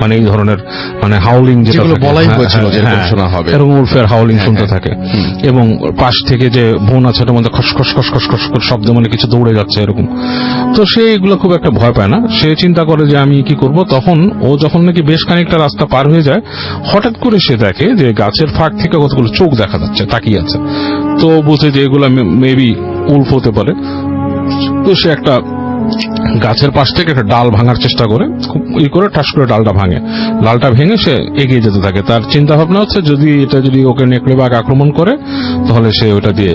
মানে এই ধরনের মানে হাউলিং, যেটা বলাই হয়েছিল শোনা হবে, এরকম উল্ফের হাউলিং শুনতে থাকে। এবং পাশ থেকে যে বন আছে ওটার মধ্যে খসখস খসখস খসখস শব্দ, মানে কিছু দৌড়ে যাচ্ছে এরকম। তো সে এগুলো খুব একটা ভয় পায় না, সে চিন্তা করে যে আমি কি করব। তখন ও যখন নাকি বেশ খানিকটা রাস্তা পার হয়ে যায়, হঠাৎ করে সে দেখে যে গাছের ফাঁক থেকে কতগুলো চোখ দেখা যাচ্ছে, তাকিয়ে আছে। তো বলছে যে এগুলো মেবি উল্ফ হতে পারে। তো সে একটা গাছের পাশ থেকে একটা ডাল ভাঙার চেষ্টা করে, করে ঠাস করে ডালটা ভেঙে সে এগিয়ে যেতে থাকে। তার চিন্তা ভাবনা হচ্ছে যদি ওকে নেকড়ে বাঘ আক্রমণ করে তাহলে সে ওটা দিয়ে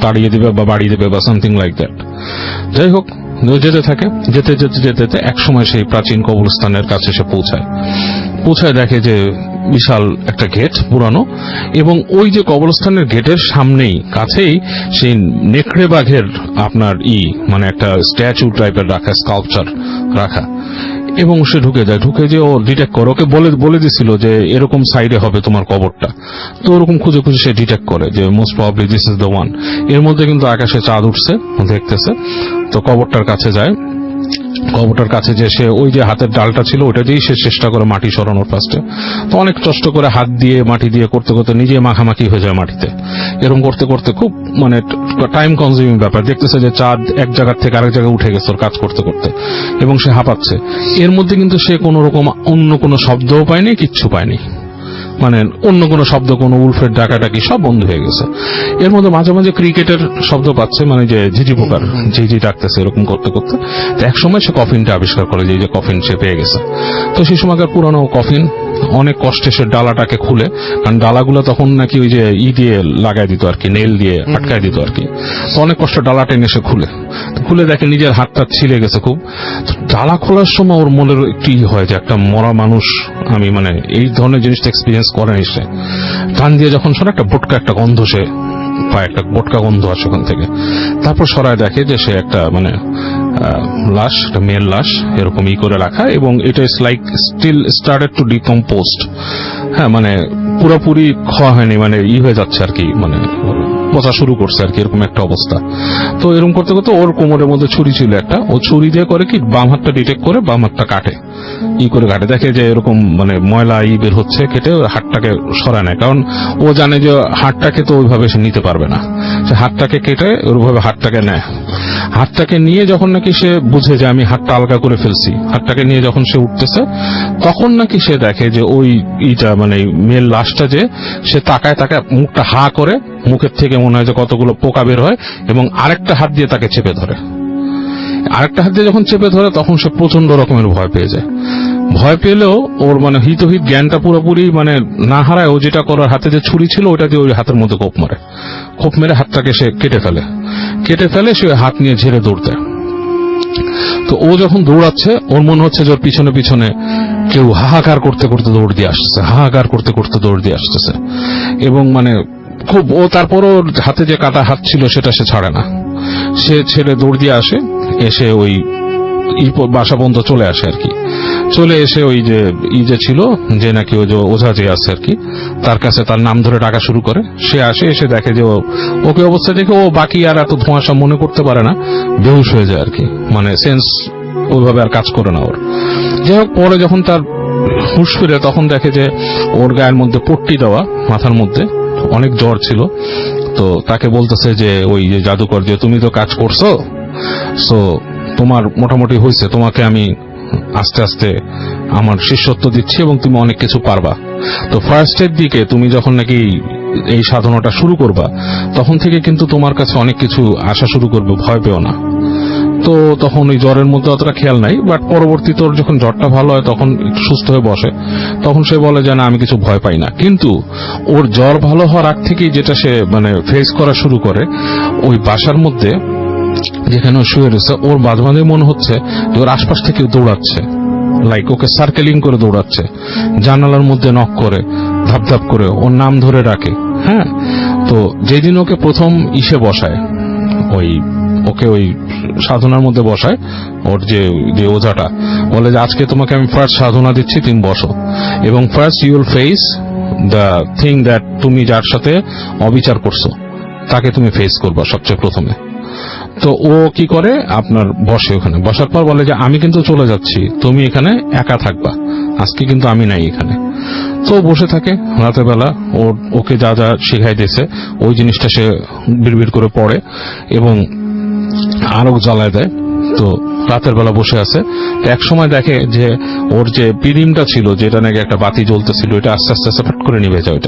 তাড়িয়ে দিবে বা বাড়িয়ে দেবে বা সামথিং লাইক দ্যাট। যাই হোক, যেতে থাকে, যেতে এক সময় সেই প্রাচীন কবরস্থানের কাছে সে পৌঁছায় দেখে যে বিশাল একটা গেট পুরানো, এবং ওই যে কবরস্থানের গেটের সামনেই কাছেই সেই নেকড়ে বাঘের আপনার মানে একটা স্ট্যাচু টাইপের রাখা, স্কাল্পচার রাখা। এবং সে ঢুকে যে ও ডিটেক্ট করে, ওকে বলে দিছিল যে এরকম সাইডে হবে তোমার কবরটা। তো ওরকম খুঁজে সে ডিটেক্ট করে যে most probably this is the one. এর মধ্যে কিন্তু আকাশে চাঁদ উঠছে, দেখতেছে। তো কবরটার কাছে যায়, কবরটার কাছে যে সে ওই যে হাতের ডালটা ছিল ওটা দিয়েই সে চেষ্টা করে মাটি সরানোর ফার্স্টে। তো অনেক কষ্ট করে হাত দিয়ে মাটি দিয়ে করতে করতে নিজে মাখামাখি হয়ে যায় মাটিতে। এরকম করতে করতে খুব মানে টাইম কনজিউমিং ব্যাপার। দেখতেছে যে চাঁদ এক জায়গা থেকে আরেক জায়গায় উঠে গেছে ওর কাজ করতে করতে, এবং সে হাঁপাচ্ছে। এর মধ্যে কিন্তু সে কোনো রকম অন্য কোনো শব্দও পায়নি, কিচ্ছু পায়নি, মানে অন্য কোনো শব্দ, কোনো উলফের ডাকাডাকি সব বন্ধ হয়ে গেছে। এর মধ্যে মাঝে মাঝে ক্রিকেটের শব্দ পাচ্ছে, মানে যে ঝিঝি পোকার ঝিঝি ডাকতেছে। এরকম করতে করতে এক সময় সে কফিনটা আবিষ্কার করে, যে কফিন সে পেয়ে গেছে। তো সেই সময়কার পুরানো কফিন, অনেক কষ্টে সে ডালাটাকে খুলে, কারণ ডালাগুলো তখন নাকি ওই যে দিয়ে লাগাই দিত আর কি, নেল দিয়ে আটকায় দিত আর কি। তো অনেক কষ্ট ডালা টেনে সে খুলে দেখে নিজের হাতটা ছিঁড়ে গেছে খুব। ডালা খোলার সময় ওর মনের একটু হয় যে একটা মরা মানুষ, আমি মানে এই ধরনের জিনিসটা এক্সপিরিয়েন্স করেনি সে। টান দিয়ে যখন শোনে একটা বোটকা একটা গন্ধ সে পায়, একটা বোটকা গন্ধ আসে ওখান থেকে। তারপর সরায় দেখে যে সে একটা মানে লাশ, একটা মেয়ের লাশ এরকম করে রাখা, এবং এটা is like still started to decompose. হ্যাঁ, মানে পুরোপুরি খাওয়া হয়নি, মানে হয়ে যাচ্ছে আর কি, মানে পচা শুরু করছে আর কি, এরকম একটা অবস্থা। তো এরকম করতে করতে ওর কোমরের মধ্যে ছুরি ছিল একটা, ও ছুরি দিয়ে করে কি বাম হাতটা ডিটেক্ট করে বাম হাতটা কাটে, করে কাটে, দেখে যে এরকম মানে ময়লা বের হচ্ছে, কেটে হাতটাকে সরায় নেয়। কারণ ও জানে যে হাতটাকে তো ওইভাবে সে নিতে পারবে না, সে হাতটাকে কেটে ওইভাবে হাতটাকে নেয়। হাতটাকে নিয়ে যখন নাকি সে বুঝে যে আমি হাতটা আলগা করে ফেলছি, হাতটাকে নিয়ে যখন সে উঠতেছে, তখন নাকি সে দেখে যে ওই মানে মেয়ের লাশটা যে সে তাকায় মুখটা হা করে, মুখের থেকে মনে হয় যে কতগুলো পোকা বের হয়, এবং আরেকটা হাত দিয়ে তাকে চেপে ধরে। আরেকটা হাত দিয়ে যখন চেপে ধরে তখন সে প্রচন্ড রকমের ভয় পেয়ে যায়। ভয় পেলেও ওর মানে হিতহিত জ্ঞানটা পুরোপুরি মানে না হারায়, ও যেটা করার, হাতে যে ছুরি ছিল ওটা দিয়ে ওই হাতের মধ্যে কোপ মেরে হাতটাকে সে কেটে ফেলে সে হাত নিয়ে ঝেড়ে দৌড়তে। তো ও যখন দৌড়াচ্ছে ওর মনে হচ্ছে যে ওর পিছনে পিছনে কেউ হাহাকার করতে করতে দৌড় দিয়ে আসতেছে, এবং মানে খুব ও তারপরও হাতে যে কাটা হাত ছিল সেটা সে ছাড়ে না, সে ছেড়ে দৌড় দিয়ে এসে ওই বাসা পর্যন্ত চলে আসে আর কি। চলে এসে ওই যে ছিল যে নাকি ওই যে ওঝা যে আছে আর কি, তার কাছে তার নাম ধরে ডাকা শুরু করে। সে এসে দেখে যে ওকে অবস্থা দেখে ও বাকি আর এত ধোঁয়াশা মনে করতে পারে না, বেহুশ হয়ে যায় আর কি, মানে সেন্স ওইভাবে আর কাজ করে না ওর। যাই হোক, পরে যখন তার হুঁশ ফিরে তখন দেখে যে ওর গায়ের মধ্যে পট্টি দেওয়া, মাথার মধ্যে অনেক জ্বর ছিল। তো তাকে বলতেছে যে ওই যে জাদুকর, যে তুমি তো কাজ করছো, সো তোমার মোটামুটি হয়েছে, তোমাকে আমি আস্তে আস্তে আমার শিষ্যত্ব দিচ্ছি এবং তুমি অনেক কিছু পারবা। তো ফার্স্টের দিকে তুমি যখন নাকি এই সাধনাটা শুরু করবা তখন থেকে কিন্তু তোমার কাছে অনেক কিছু আসা শুরু করবে, ভয় পেও না। তো তখন ওই জ্বরের মধ্যে অতটা খেয়াল নাই, বাট পরবর্তী তোর যখন জ্বরটা ভালো হয় তখন একটু সুস্থ হয়ে বসে, তখন সে বলে যে না আমি কিছু ভয় পাই না। কিন্তু ওর জ্বর ভালো হওয়ার আগ থেকেই যেটা সে মানে ফেস করা শুরু করে, ওই বাসার মধ্যে যেখানে শুয়ে রয়েছে ওর মাঝে মাঝে মনে হচ্ছে যে ওর আশপাশ থেকে দৌড়াচ্ছে, লাইক ওকে সার্কেলিং করে দৌড়াচ্ছে, জানালার মধ্যে নক করে, ধাপ ধাপ করে ওর নাম ধরে ডাকে। হ্যাঁ, তো যেদিন ওকে প্রথম বসায়, ওকে ওই সাধনার মধ্যে বসায়, ওর যে ওঝাটা বলে যে আজকে তোমাকে আমি ফার্স্ট সাধনা দিচ্ছি, তুমি বসো, এবং first you will face the thing that, তুমি যার সাথে অবিচার করছো তাকে তুমি ফেস করবা সবচেয়ে প্রথমে। তো ও কি করে, আপনার বসে, ওখানে বসার পর বলে যে আমি কিন্তু চলে যাচ্ছি, তুমি এখানে একা থাকবা, আজকে কিন্তু আমি নাই এখানে। তো বসে থাকে, রাতের বেলা ওকে যা যা শিখাই দিয়েছে ওই জিনিসটা সে বিড়বিড় করে পড়ে এবং আরো জ্বালায় দেয়। তো রাতের বেলা বসে আছে, এক সময় দেখে যে ওর যে পিরিমটা ছিল, যেটা নাকি একটা বাতি জ্বলতেছিল, এটা আস্তে আস্তে আস্তে ফট করে নিভে যায়।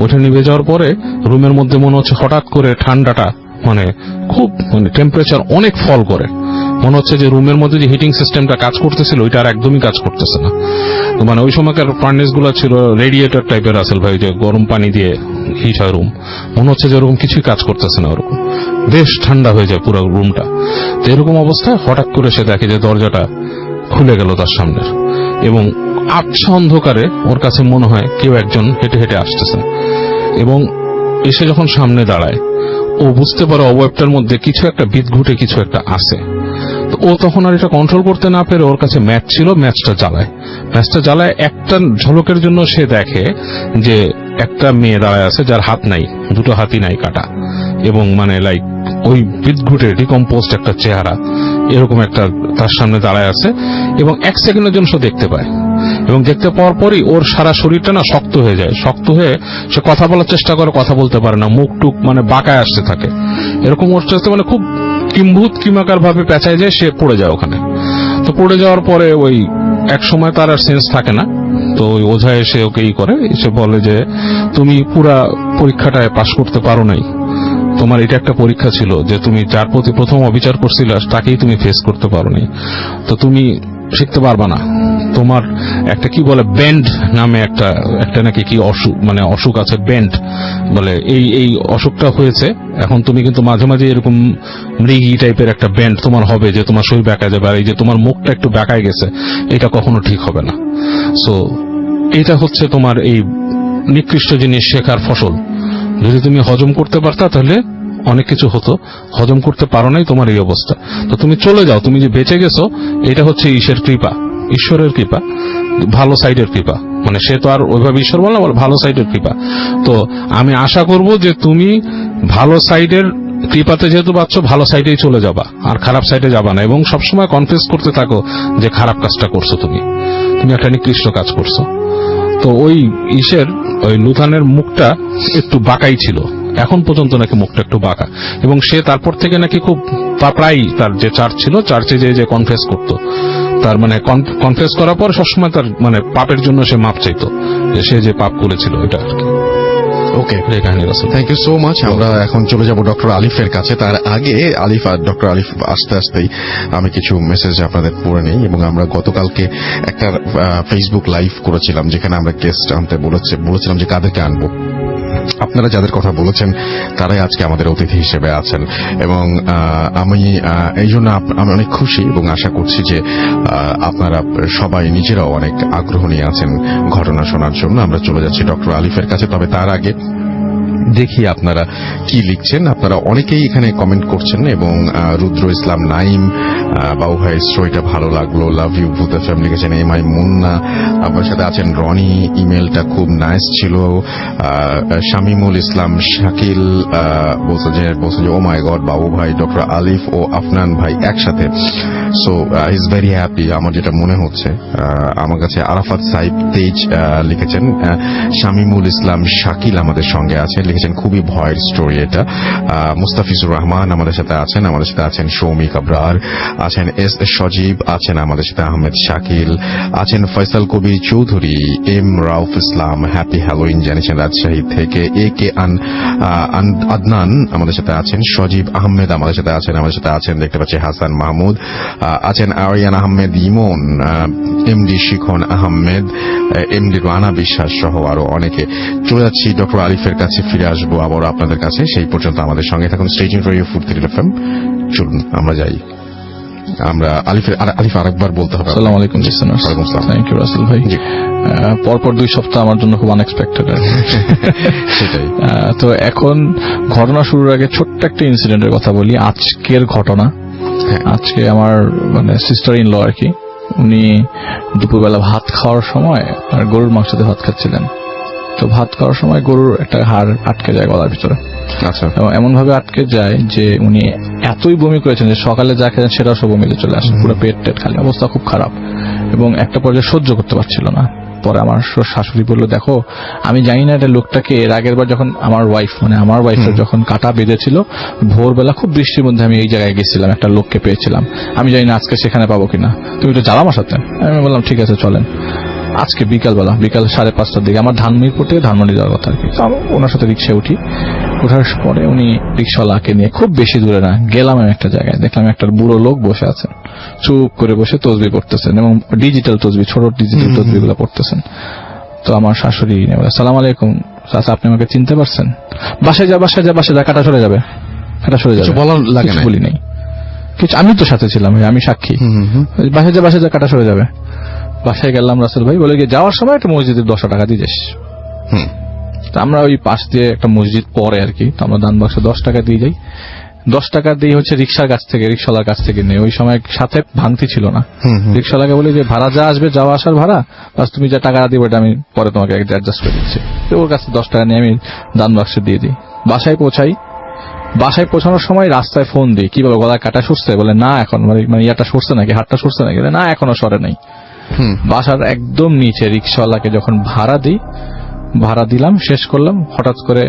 ওটা নিভে যাওয়ার পরে রুমের মধ্যে মনে হচ্ছে হঠাৎ করে ঠান্ডাটা মানে খুব মানে টেম্পারেচার অনেক ফল করে, মনে হচ্ছে যে রুমের মধ্যে যে হিটিং সিস্টেমটা কাজ করতেছিল ওইটা আর একদমই কাজ করতেছে না। মানে ওই সময়কার ফার্নেস গুলো ছিল রেডিয়েটর টাইপের আসল ভাই, যে গরম পানি দিয়ে হিট হয় রুম, মনে হচ্ছে যে ওরকম কিছুই কাজ করতেছে না, ওরকম বেশ ঠান্ডা হয়ে যায় পুরো রুমটা। তো এরকম অবস্থায় হঠাৎ করে সে দেখে যে দরজাটা খুলে গেল তার সামনের, এবং আবছা অন্ধকারে ওর কাছে মনে হয় কেউ একজন হেঁটে হেঁটে আসতেছে, এবং এসে যখন সামনে দাঁড়ায় ও বুঝতে পারে অবয়বটার মধ্যে কিছু একটা বিদঘুটে কিছু একটা আছে। তো ও তখন আর এটা কন্ট্রোল করতে না পেরে ওর কাছে ম্যাচ ছিল, ম্যাচটা জ্বালায় একটা ঝলকের জন্য সে দেখে যে একটা মেয়ে দাঁড়ায় আছে যার হাত নাই, দুটো হাতই নাই কাটা, এবং মানে লাইক ওই বিদঘুটে ডিকম্পোস্ট একটা চেহারা, এরকম একটা তার সামনে দাঁড়ায় আছে এবং 1 সেকেন্ডের জন্য সে দেখতে পায় এবং দেখতে পাওয়ার পরই ওর সারা শরীরটা না শক্ত হয়ে যায়, শক্ত হয়ে সে কথা বলার চেষ্টা করে, কথা বলতে পারে না, মুখ টুক মানে বাঁকায় আসতে থাকে, এরকম ওর সাথে মানে খুব কিম্ভূত কিমাকার ভাবে পেঁচায় যায়, সে পড়ে যায় ওখানে। তো পড়ে যাওয়ার পরে ওই এক সময় তার আর সেন্স থাকে না, তো ওই ওঝা এসে ওকে করে এসে বলে যে তুমি পুরা পরীক্ষাটায় পাশ করতে পারো নাই, তোমার এটা একটা পরীক্ষা ছিল যে তুমি যার প্রতি প্রথম অবিচার করছিলে তাকেই তুমি ফেস করতে পারো নাই, তো তুমি শিখতে পারবা না। তোমার একটা কি বলে বেন্ড নামে একটা নাকি কি অসুখ, মানে অসুখ আছে বেন্ড বলে, এই অসুখটা হয়েছে। এখন তুমি কিন্তু মাঝে মাঝে এরকম মৃগী টাইপের একটা বেন্ড তোমার হবে, যে তোমার শরীর বেঁকা যাবে, আর এই যে তোমার মুখটা একটু বেঁকায় গেছে, এটা কখনো ঠিক হবে না। সো এটা হচ্ছে তোমার এই নিকৃষ্ট জিনিস শেখার ফসল। যদি তুমি হজম করতে পারতা তাহলে অনেক কিছু হতো, হজম করতে পারো নাই, তোমার এই অবস্থা। তো তুমি চলে যাও, তুমি যে বেঁচে গেছো এটা হচ্ছে ঈশ্বরের কৃপা, ভালো সাইডের কৃপা, মানে সে তো আর ওইভাবে ঈশ্বর বলে না, ভালো সাইডের কৃপা। তো আমি আশা করব যে তুমি ভালো সাইডের কৃপাতে যেহেতু পাচ্ছ, ভালো সাইডেই চলে যাবা, আর খারাপ সাইডে যাবা না, এবং সবসময় কনফেস করতে থাকো যে খারাপ কাজটা করছো, তুমি একটা নিকৃষ্ট কাজ করছো। তো ওই লুথানের মুখটা একটু বাঁকাই ছিল, এখন পর্যন্ত নাকি মুখটা একটু বাঁকা, এবং সে তারপর থেকে নাকি খুব প্রায় তার যে চার্চ ছিল, চার্চে যে কনফেস করতো, তার মানে কনফেস করার পর সবসময় তার মানে পাপের জন্য সে মাপ চাইতো, যে সে যে পাপ করেছিল এটা আর কি। ওকে, কাহিনী Rasel, thank you so much. আমরা এখন চলে যাব ডক্টর আলিফের কাছে। তার আগে ডক্টর আলিফ আসতেই আমি কিছু মেসেজ আপনাদের পড়ে নেই। এবং আমরা গতকালকে একটা ফেসবুক লাইভ করেছিলাম, যেখানে আমরা গেস্ট আনতে বলেছিলাম যে কাদেরকে আনবো। আপনারা যাদের কথা বলেছেন তারাই আজকে আমাদের অতিথি হিসেবে আছেন, এবং আমি এই জন্য আমি অনেক খুশি এবং আশা করছি যে আপনারা সবাই নিজেরাও অনেক আগ্রহ নিয়ে আছেন ঘটনা শোনার জন্য। আমরা চলে যাচ্ছি ডক্টর আলিফের কাছে, তবে তার আগে দেখি আপনারা কি লিখছেন। আপনারা অনেকেই এখানে কমেন্ট করছেন, এবং রুদ্র ইসলাম নাইম, বাবু ভাই স্টোরিটা ভালো লাগলো, লাভ ইউ ভূত এফএম লিখেছেন। এমআই মুন্না আপনার সাথে আছেন, রনি ইমেলটা খুব নাইস ছিল। শামিমুল ইসলাম শাকিল বলছে যে ও মাই গড, বাবু ভাই, ডক্টর আলিফ ও আফনান ভাই একসাথে। So he is very happy, আমার যেটা মনে হচ্ছে। আমার কাছে আরাফাত সাইব তেজ লিখেছেন, শামিমুল ইসলাম শাকিল আমাদের সঙ্গে আছে, লিখেছেন খুবই ভয়ের স্টোরি এটা। মুস্তাফিজুর রহমান আমাদের সাথে আছেন সৌমিক আবরার, আছেন এস সজীব, আছেন আমাদের সাথে আহমেদ শাকিল, আছেন ফয়সাল কবির চৌধুরী, এম রাউফ ইসলাম, হ্যাপি হ্যালোইন জানিয়েছেন রাজশাহী থেকে, এ কে আদনান আমাদের সাথে আছেন, সজীব আহমেদ আমাদের সাথে আছেন দেখতে পাচ্ছি, হাসান মাহমুদ আছেন, আরিয়ান আহমেদ ইমন, এমডি শিখন আহমেদ, এমডি রানা বিশ্বাস সহ আরো অনেকে। চলে যাচ্ছি ডক্টর আলিফের কাছে, ফিরে আসবো আবার আপনাদের কাছে। সেই পর্যন্ত আমাদের সঙ্গে থাকুন, staging for you food thrill FM. চলুন আমরা যাই। আমরা আলিফ আরেকবার বলতে হবে। আসসালামু আলাইকুম লিসেনার্স। ওয়ালাইকুম আসসালাম। থ্যাংক ইউ রাসেল ভাই। পরপর 2 সপ্তাহ আমার জন্য খুব আনএক্সপেক্টেড। সেটাই। তো এখন ঘটনা শুরুর আগে ছোট্ট একটা ইনসিডেন্টের কথা বলি। আজকের ঘটনা, আজকে আমার মানে সিস্টার ইন ল আর কি, উনি দুপুরবেলা ভাত খাওয়ার সময় আর গরুর মাংস দিয়ে ভাত খাচ্ছিলেন। তো ভাত খাওয়ার সময় গরুর একটা হাড় আটকে যায় গলার ভিতরে। আচ্ছা। এবং এমন ভাবে আটকে যায় যে উনি এতই বমি করেছেন যে সকালে যা খেলেন সেটাও সব বমিতে চলে আসে, পুরো পেট খালি, অবস্থা খুব খারাপ। এবং একটা পর্যায়ে সহ্য করতে পারছিল না। পরে আমার শাশুড়ি বললো, দেখো আমি জানি না এটা লোকটাকে, এর আগের বার যখন আমার ওয়াইফের যখন কাটা বেঁধেছিল, ভোরবেলা খুব বৃষ্টির মধ্যে আমি এই জায়গায় গেছিলাম, একটা লোককে পেয়েছিলাম, আমি জানি না আজকে সেখানে পাবো কিনা, তুমি একটু যাও আমার সাথে। আমি বললাম ঠিক আছে চলেন। আজকে বিকাল 5:30টার দিকে আমার ধানমিরপুর থেকে ধানমন্ডি যাওয়ার কথা আর কি, ওনার সাথে রিক্সায় উঠি। ওঠার পরে উনি রিক্সাওয়ালাকে নিয়ে খুব বেশি দূরে না গেলাম, আমি একটা জায়গায় দেখলাম একটা বুড়ো লোক বসে আছেন, চুপ করে বসে তসবিহ পড়তেছেন, এবং ডিজিটাল তসবিহ, ছোট ডিজিটাল তসবিহ গুলো পড়তেছেন। তো আমার শাশুড়ি আসসালামু আলাইকুম চাচা, আপনি আমাকে চিনতে পারছেন? বাসায় যা কাটা সরে যাবে। বলার লাগে না, বলি নাই কিছু, আমি তো সাথে ছিলাম, আমি সাক্ষী। বাসায় যা কাটা সরে যাবে। বাসায় গেলাম, রাসেল ভাই বলে যাওয়ার সময় একটা মসজিদের 10 টাকা দিয়ে যাস। আমরা ওই পাশ দিয়ে একটা মসজিদ পরে আর কি, আমরা দান বাক্সে 10 টাকা দিয়ে যাই। 10 টাকা দিয়ে হচ্ছে রিক্সাওয়ালার কাছ থেকে নেই। ওই সময় সাথে ভাঙতি ছিল না। রিক্সাওয়ালাকে বলি যে ভাড়া যা আসবে, যাওয়া আসার ভাড়া, বাস তুমি যা টাকা দিবে আমি পরে তোমাকে অ্যাডজাস্ট করে দিচ্ছি। ওর কাছে 10 টাকা নিয়ে আমি দান বাক্সে দিয়ে দিই। বাসায় পৌঁছাই, বাসায় পৌঁছানোর সময় রাস্তায় ফোন দিই, কি বলো গলায় কাটা সরছে? বলে না এখন, মানে ইয়াটা সরছে নাকি, হাতটা সরছে নাকি? না এখনো সরে নাই। বাসার একদম নিচে রিক্সাওয়ালাকে যখন ভাড়া দিলাম, শেষ করলাম, হঠাৎ করে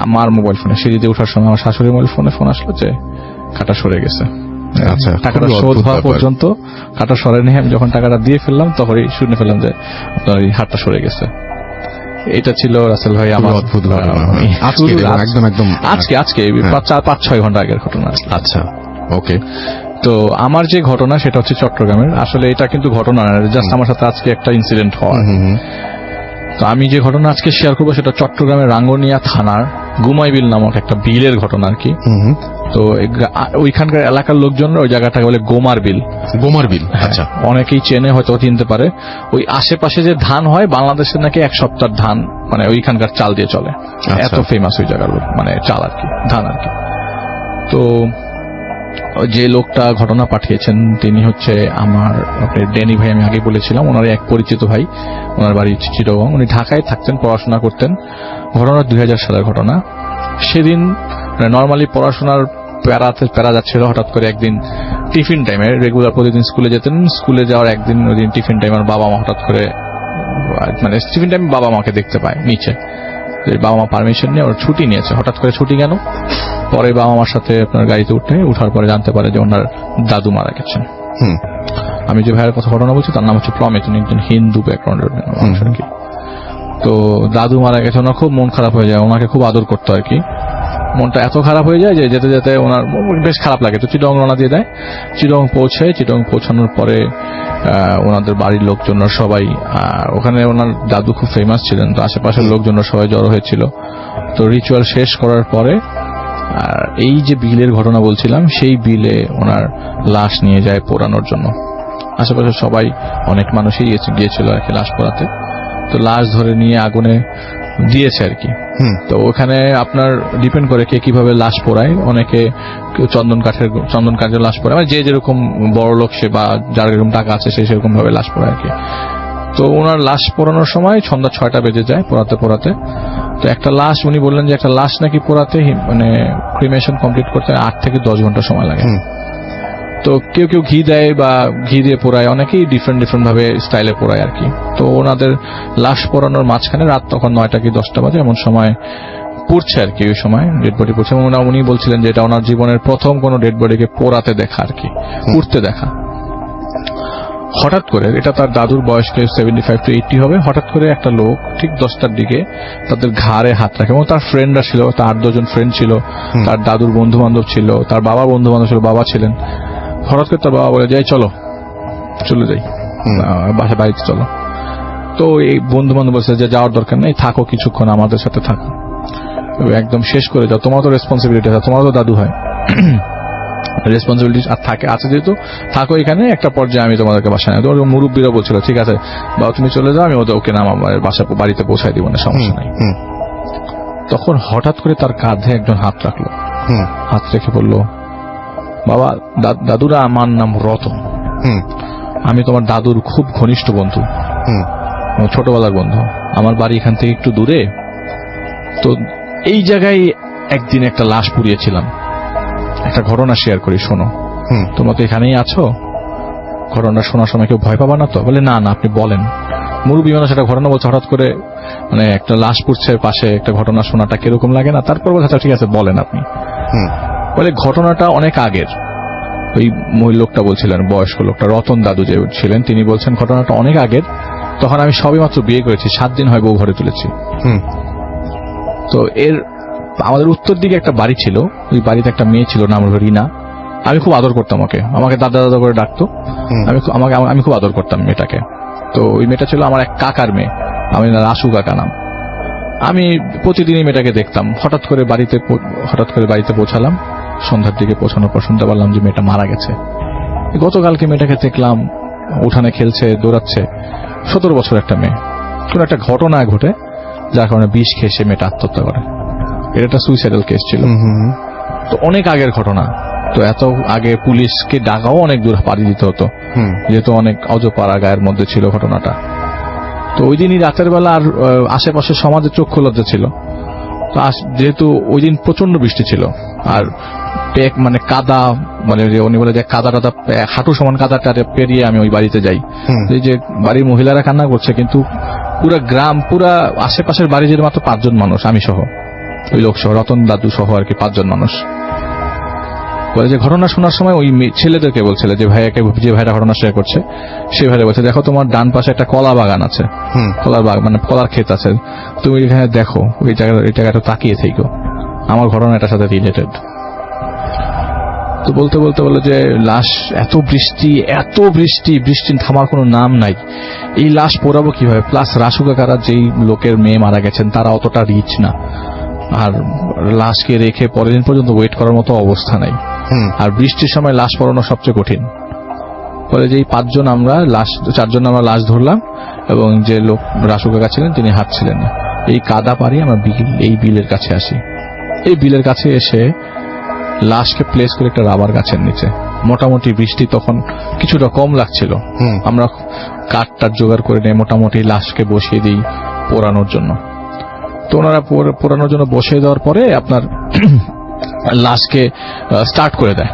আমার মোবাইল ফোনে সিঁড়িতে ওঠার সময় আমার শাশুড়ির মোবাইল ফোনে ফোন আসলো যে কাটা সরে গেছে। আচ্ছা, টাকাটা শোধ হওয়া পর্যন্ত কাটা সরেনি। আমি যখন টাকাটা দিয়ে ফেললাম তখনই শুনে ফেললাম যে আপনার এই হাতটা সরে গেছে। এটা ছিল রাসেল ভাই আমার অদ্ভুত ঘটনা। আজকে 5-6 ঘন্টা আগের ঘটনা। আচ্ছা, ওকে। তো আমার যে ঘটনা সেটা হচ্ছে চট্টগ্রামের। আসলে এটা কিন্তু ঘটনা না, জাস্ট আমার সাথে আজকে একটা ইনসিডেন্ট হয়। তো আমি যে ঘটনা আজকে শেয়ার করবো সেটা চট্টগ্রামের রাঙ্গুনিয়া থানার গুমাইবিল নামক একটা বিলের ঘটনা আর কি। তো ওইখানকার এলাকার লোকজন ওই জায়গাটাকে বলে গোমার বিল। আচ্ছা, অনেকেই চেনে, হয়তো চিনতে পারে। ওই আশেপাশে যে ধান হয় বাংলাদেশের নাকি 1 সপ্তাহ ধান মানে ওইখানকার চাল দিয়ে চলে, এত ফেমাস ওই জায়গার মানে চাল আর কি, ধান আর কি। তো যে লোকটা ঘটনা পাঠিয়েছেন তিনি হচ্ছে আমার ড্যানি ভাই, আমি আগে বলেছিলাম, ওনার এক পরিচিত ভাই, ওনার বাড়ি চিটাগং। উনি ঢাকায় থাকতেন, পড়াশোনা করতেন। ঘটনা 2000 সালের ঘটনা। সেদিন নর্মালি পড়াশোনার প্যারা যাচ্ছিল, হঠাৎ করে একদিন টিফিন টাইমে, রেগুলার প্রতিদিন স্কুলে যেতেন, স্কুলে যাওয়ার একদিন ওই দিন টিফিন টাইম আর বাবা মা হঠাৎ করে, মানে টিফিন টাইমে বাবা মাকে দেখতে পায় নিচে। বাবা মা পারমিশন নিয়ে ওর ছুটি নিয়েছে। হঠাৎ করে ছুটি কেন? পরে বাবা মার সাথে আপনার গাড়িতে উঠার পরে জানতে পারে যে ওনার দাদু মারা গেছেন। আমি যে ভাইয়ের কথা ঘটনা বলছি তার নাম হচ্ছে প্রমিত, উনি একজন হিন্দু ব্যাকগ্রাউন্ডের মানুষ আর কি। তো দাদু মারা গেছে, ওনার খুব মন খারাপ হয়ে যায়, ওনাকে খুব আদর করতো আর কি। মনটা এত খারাপ হয়ে যায় যে যেতে যেতে ওনার বেশ খারাপ লাগে। তো চিটাগং রওনা দিয়ে দেয়। চিটাগং পৌঁছানোর পরে ওনাদের বাড়ির লোকজনরা সবাই, ওখানে ওনার দাদু খুব ফেমাস ছিলেন, তো আশেপাশের লোকজনরা সবাই জড়ো হয়েছিল। তো রিচুয়াল শেষ করার পরে আর এই যে বিলের ঘটনা বলছিলাম, সেই বিলে ওনার লাশ নিয়ে যায় পোড়ানোর জন্য। আশেপাশে সবাই, অনেক মানুষই গিয়েছিল আর কি লাশ পোড়াতে। তো লাশ ধরে নিয়ে আগুনে দিয়েছে আর কি। তো ওখানে আপনার ডিপেন্ড করে কে কিভাবে লাশ পোড়ায়। অনেকে চন্দন কাঠের লাশ পোড়ায়, মানে যে যেরকম বড় লোক সে বা যার যেরকম টাকা আছে সে সেরকম ভাবে লাশ পোড়ায় আর কি। তো ওনার লাশ পোড়ানোর সময় সন্ধ্যা 6টা বেজে যায় পোড়াতে। তো একটা লাশ, উনি বললেন যে একটা লাশ নাকি পোড়াতে মানে ক্রিমেশন কমপ্লিট করতে 8 থেকে 10 ঘন্টা সময় লাগে। তো কেউ ঘি দেয় বা ঘি দিয়ে পোড়ায়, অনেকেই ডিফারেন্ট ভাবে স্টাইলে পোড়ায় আর কি। তো ওনাদের লাশ পোড়ানোর মাঝখানে রাত তখন 9টা কি 10টা বাজে, এমন সময় পড়ছে আর কি। ওই সময় ডেড বডি পড়ছে। উনি বলছিলেন যে এটা ওনার জীবনের প্রথম কোন ডেড বডিকে পোড়াতে দেখা আর কি, পুড়তে দেখা। হঠাৎ করে, এটা তার দাদুর বয়স 75 to 80 হবে, হঠাৎ করে একটা লোক ঠিক 10টার দিকে তাদের ঘাড়ে হাত রাখে। এবং তার ফ্রেন্ডরা ছিল, তার 8-10 জন ফ্রেন্ড ছিল, তার দাদুর বন্ধু বান্ধব ছিল, তার বাবার বন্ধু বান্ধব ছিল, বাবা ছিলেন। হঠাৎ করে তার বাবা বলে যাই চলে যাই বাড়িতে চলো। তো এই বন্ধু বান্ধব বলছে যে যাওয়ার দরকার নেই, থাকো কিছুক্ষণ আমাদের সাথে থাকো, একদম শেষ করে যাও, তোমার তো রেসপন্সিবিলিটি আছে, তোমার তো দাদু হয়, রেসপন্সিবিলিটি আর আছে যেহেতু থাকো এখানে, একটা পর্যায়ে আমি তোমাদেরকে বাসায় নেই। তোমার মুরব্বীরা বলছিল ঠিক আছে বাবা তুমি চলে যাও, আমি ওকে নাম আমার বাড়িতে পৌঁছাই দিব না, সমস্যা নাই। তখন হঠাৎ করে তার কাঁধে একজন হাত রাখলো, হাত রেখে বলল বাবা দাদুরা আমার নাম রতন, আমি তোমার দাদুর খুব ঘনিষ্ঠ বন্ধু, ছোটবেলার বন্ধু, আমার বাড়ি এখান থেকে একটু দূরে। তো এই জায়গায় একদিন একটা লাশ পুড়িয়েছিলাম, একটা ঘটনা শেয়ার করি শোনো। তোমরা তো এখানেই আছো, ঘটনা শোনার সময় কেউ ভয় পাবা না তো? বলে না আপনি বলেন। মুরব্বী মানুষ একটা ঘটনা বলছে, হঠাৎ করে মানে একটা লাশ পুড়ছে পাশে, একটা ঘটনা শোনাটা কিরকম লাগে না? তারপর বলছে ঠিক আছে বলেন আপনি। বলে ঘটনাটা অনেক আগের। ওই লোকটা বলছিলেন, বয়স্ক লোকটা রতন দাদু যে ছিলেন, তিনি বলছেন ঘটনাটা অনেক আগের। তখন আমি সবে মাত্র বিয়ে করেছি, 7 দিন হয় বউ ঘরে তুলেছি। তো আমাদের উত্তর দিকে একটা বাড়ি ছিল, ওই বাড়িতে একটা মেয়ে ছিল, নাম হলো রিনা। আমি খুব আদর করতাম ওকে, আমাকে দাদা দাদা করে ডাকতো, আমি খুব আদর করতাম মেয়েটাকে। তো ওই মেয়েটা ছিল আমার এক কাকার মেয়ে, আমি রাসু কাকা নাম। আমি প্রতিদিনই মেয়েটাকে দেখতাম। হঠাৎ করে বাড়িতে পৌঁছালাম, সন্ধ্যার দিকে পৌঁছানোর পর শুনতে পারলাম যে মেয়েটা মারা গেছে। গতকালকে মেয়েটাকে দেখলাম উঠানে খেলছে, দৌড়াচ্ছে, 17 বছর একটা মেয়ে। কোন একটা ঘটনা ঘটে যার কারণে বিষ খেয়ে সে মেয়েটা আত্মহত্যা করে। এটা একটা সুইসাইডাল কেস ছিল। তো অনেক আগের ঘটনা। তো এত আগে পুলিশকে ডাকাও অনেক দূর পাড়ি দিতে হতো, যেহেতু অনেক অজপাড়া গায়ের মধ্যে ছিল ঘটনাটা। তো ওই দিনই রাতের বেলা আর আশেপাশে সমাজে চক্ষু লজ্জা ছিল। তো যেহেতু ওই দিন প্রচন্ড বৃষ্টি ছিল, আর মানে কাদা, মানে উনি বলে যে কাদা টাদা হাঁটু সমান কাদাটা পেরিয়ে আমি ওই বাড়িতে যাই। এই যে বাড়ির মহিলারা কান্না করছে, কিন্তু পুরা গ্রাম, পুরা আশেপাশের বাড়ি যে মাত্র 5 জন মানুষ, আমি সহ, ওই লোক সহ, রতন দাদু সহ আর কি 5 জন মানুষ। বলে যে ঘটনা শোনার সময় ওই ছেলেদেরকে বলছিল, যে ভাইয়াকে, যে ভাইরা ঘটনা শেয়ার করছে সেই ভাইরা বলছে, দেখো তোমার ডান পাশে একটা কলা বাগান আছে, কলার বাগান মানে কলার ক্ষেত আছে, তুমি এখানে দেখো, ওই জায়গাটা তাকিয়ে থেকো, আমার ঘটনা এটার সাথে রিলেটেড। তো বলতে বলতে বলে যে লাশ, এত বৃষ্টি থামার কোনো নাম নাই, এই লাশ পোড়াবো কিভাবে? প্লাস রাসু কাকারা যেই লোকের মেয়ে মারা গেছেন তারা অতটা রিচ না, আর লাশকে রেখে পরের দিন পর্যন্ত ওয়েট করার মতো অবস্থা নাই, আর বৃষ্টির সময় লাশ পড়ানো সবচেয়ে কঠিন। বলে যে এই 4 জন আমরা লাশ ধরলাম, এবং যে লোক রাসু কাকা ছিলেন তিনি হাঁটছিলেন না, এই কাদা পারি আমরা এই বিলের কাছে আসি। এই বিলের কাছে এসে লাশকে প্লেস করে একটা রাবার গাছের নিচে, মোটামুটি বৃষ্টি তখন কিছুটা কম লাগছিল, আমরা কাঠটার জোগাড় করে নিয়ে মোটামুটি লাশকে বসিয়ে দিই পোড়ানোর জন্য। তো ওনারা পোড়ানোর জন্য বসিয়ে দেওয়ার পরে আপনার লাশকে স্টার্ট করে দেয়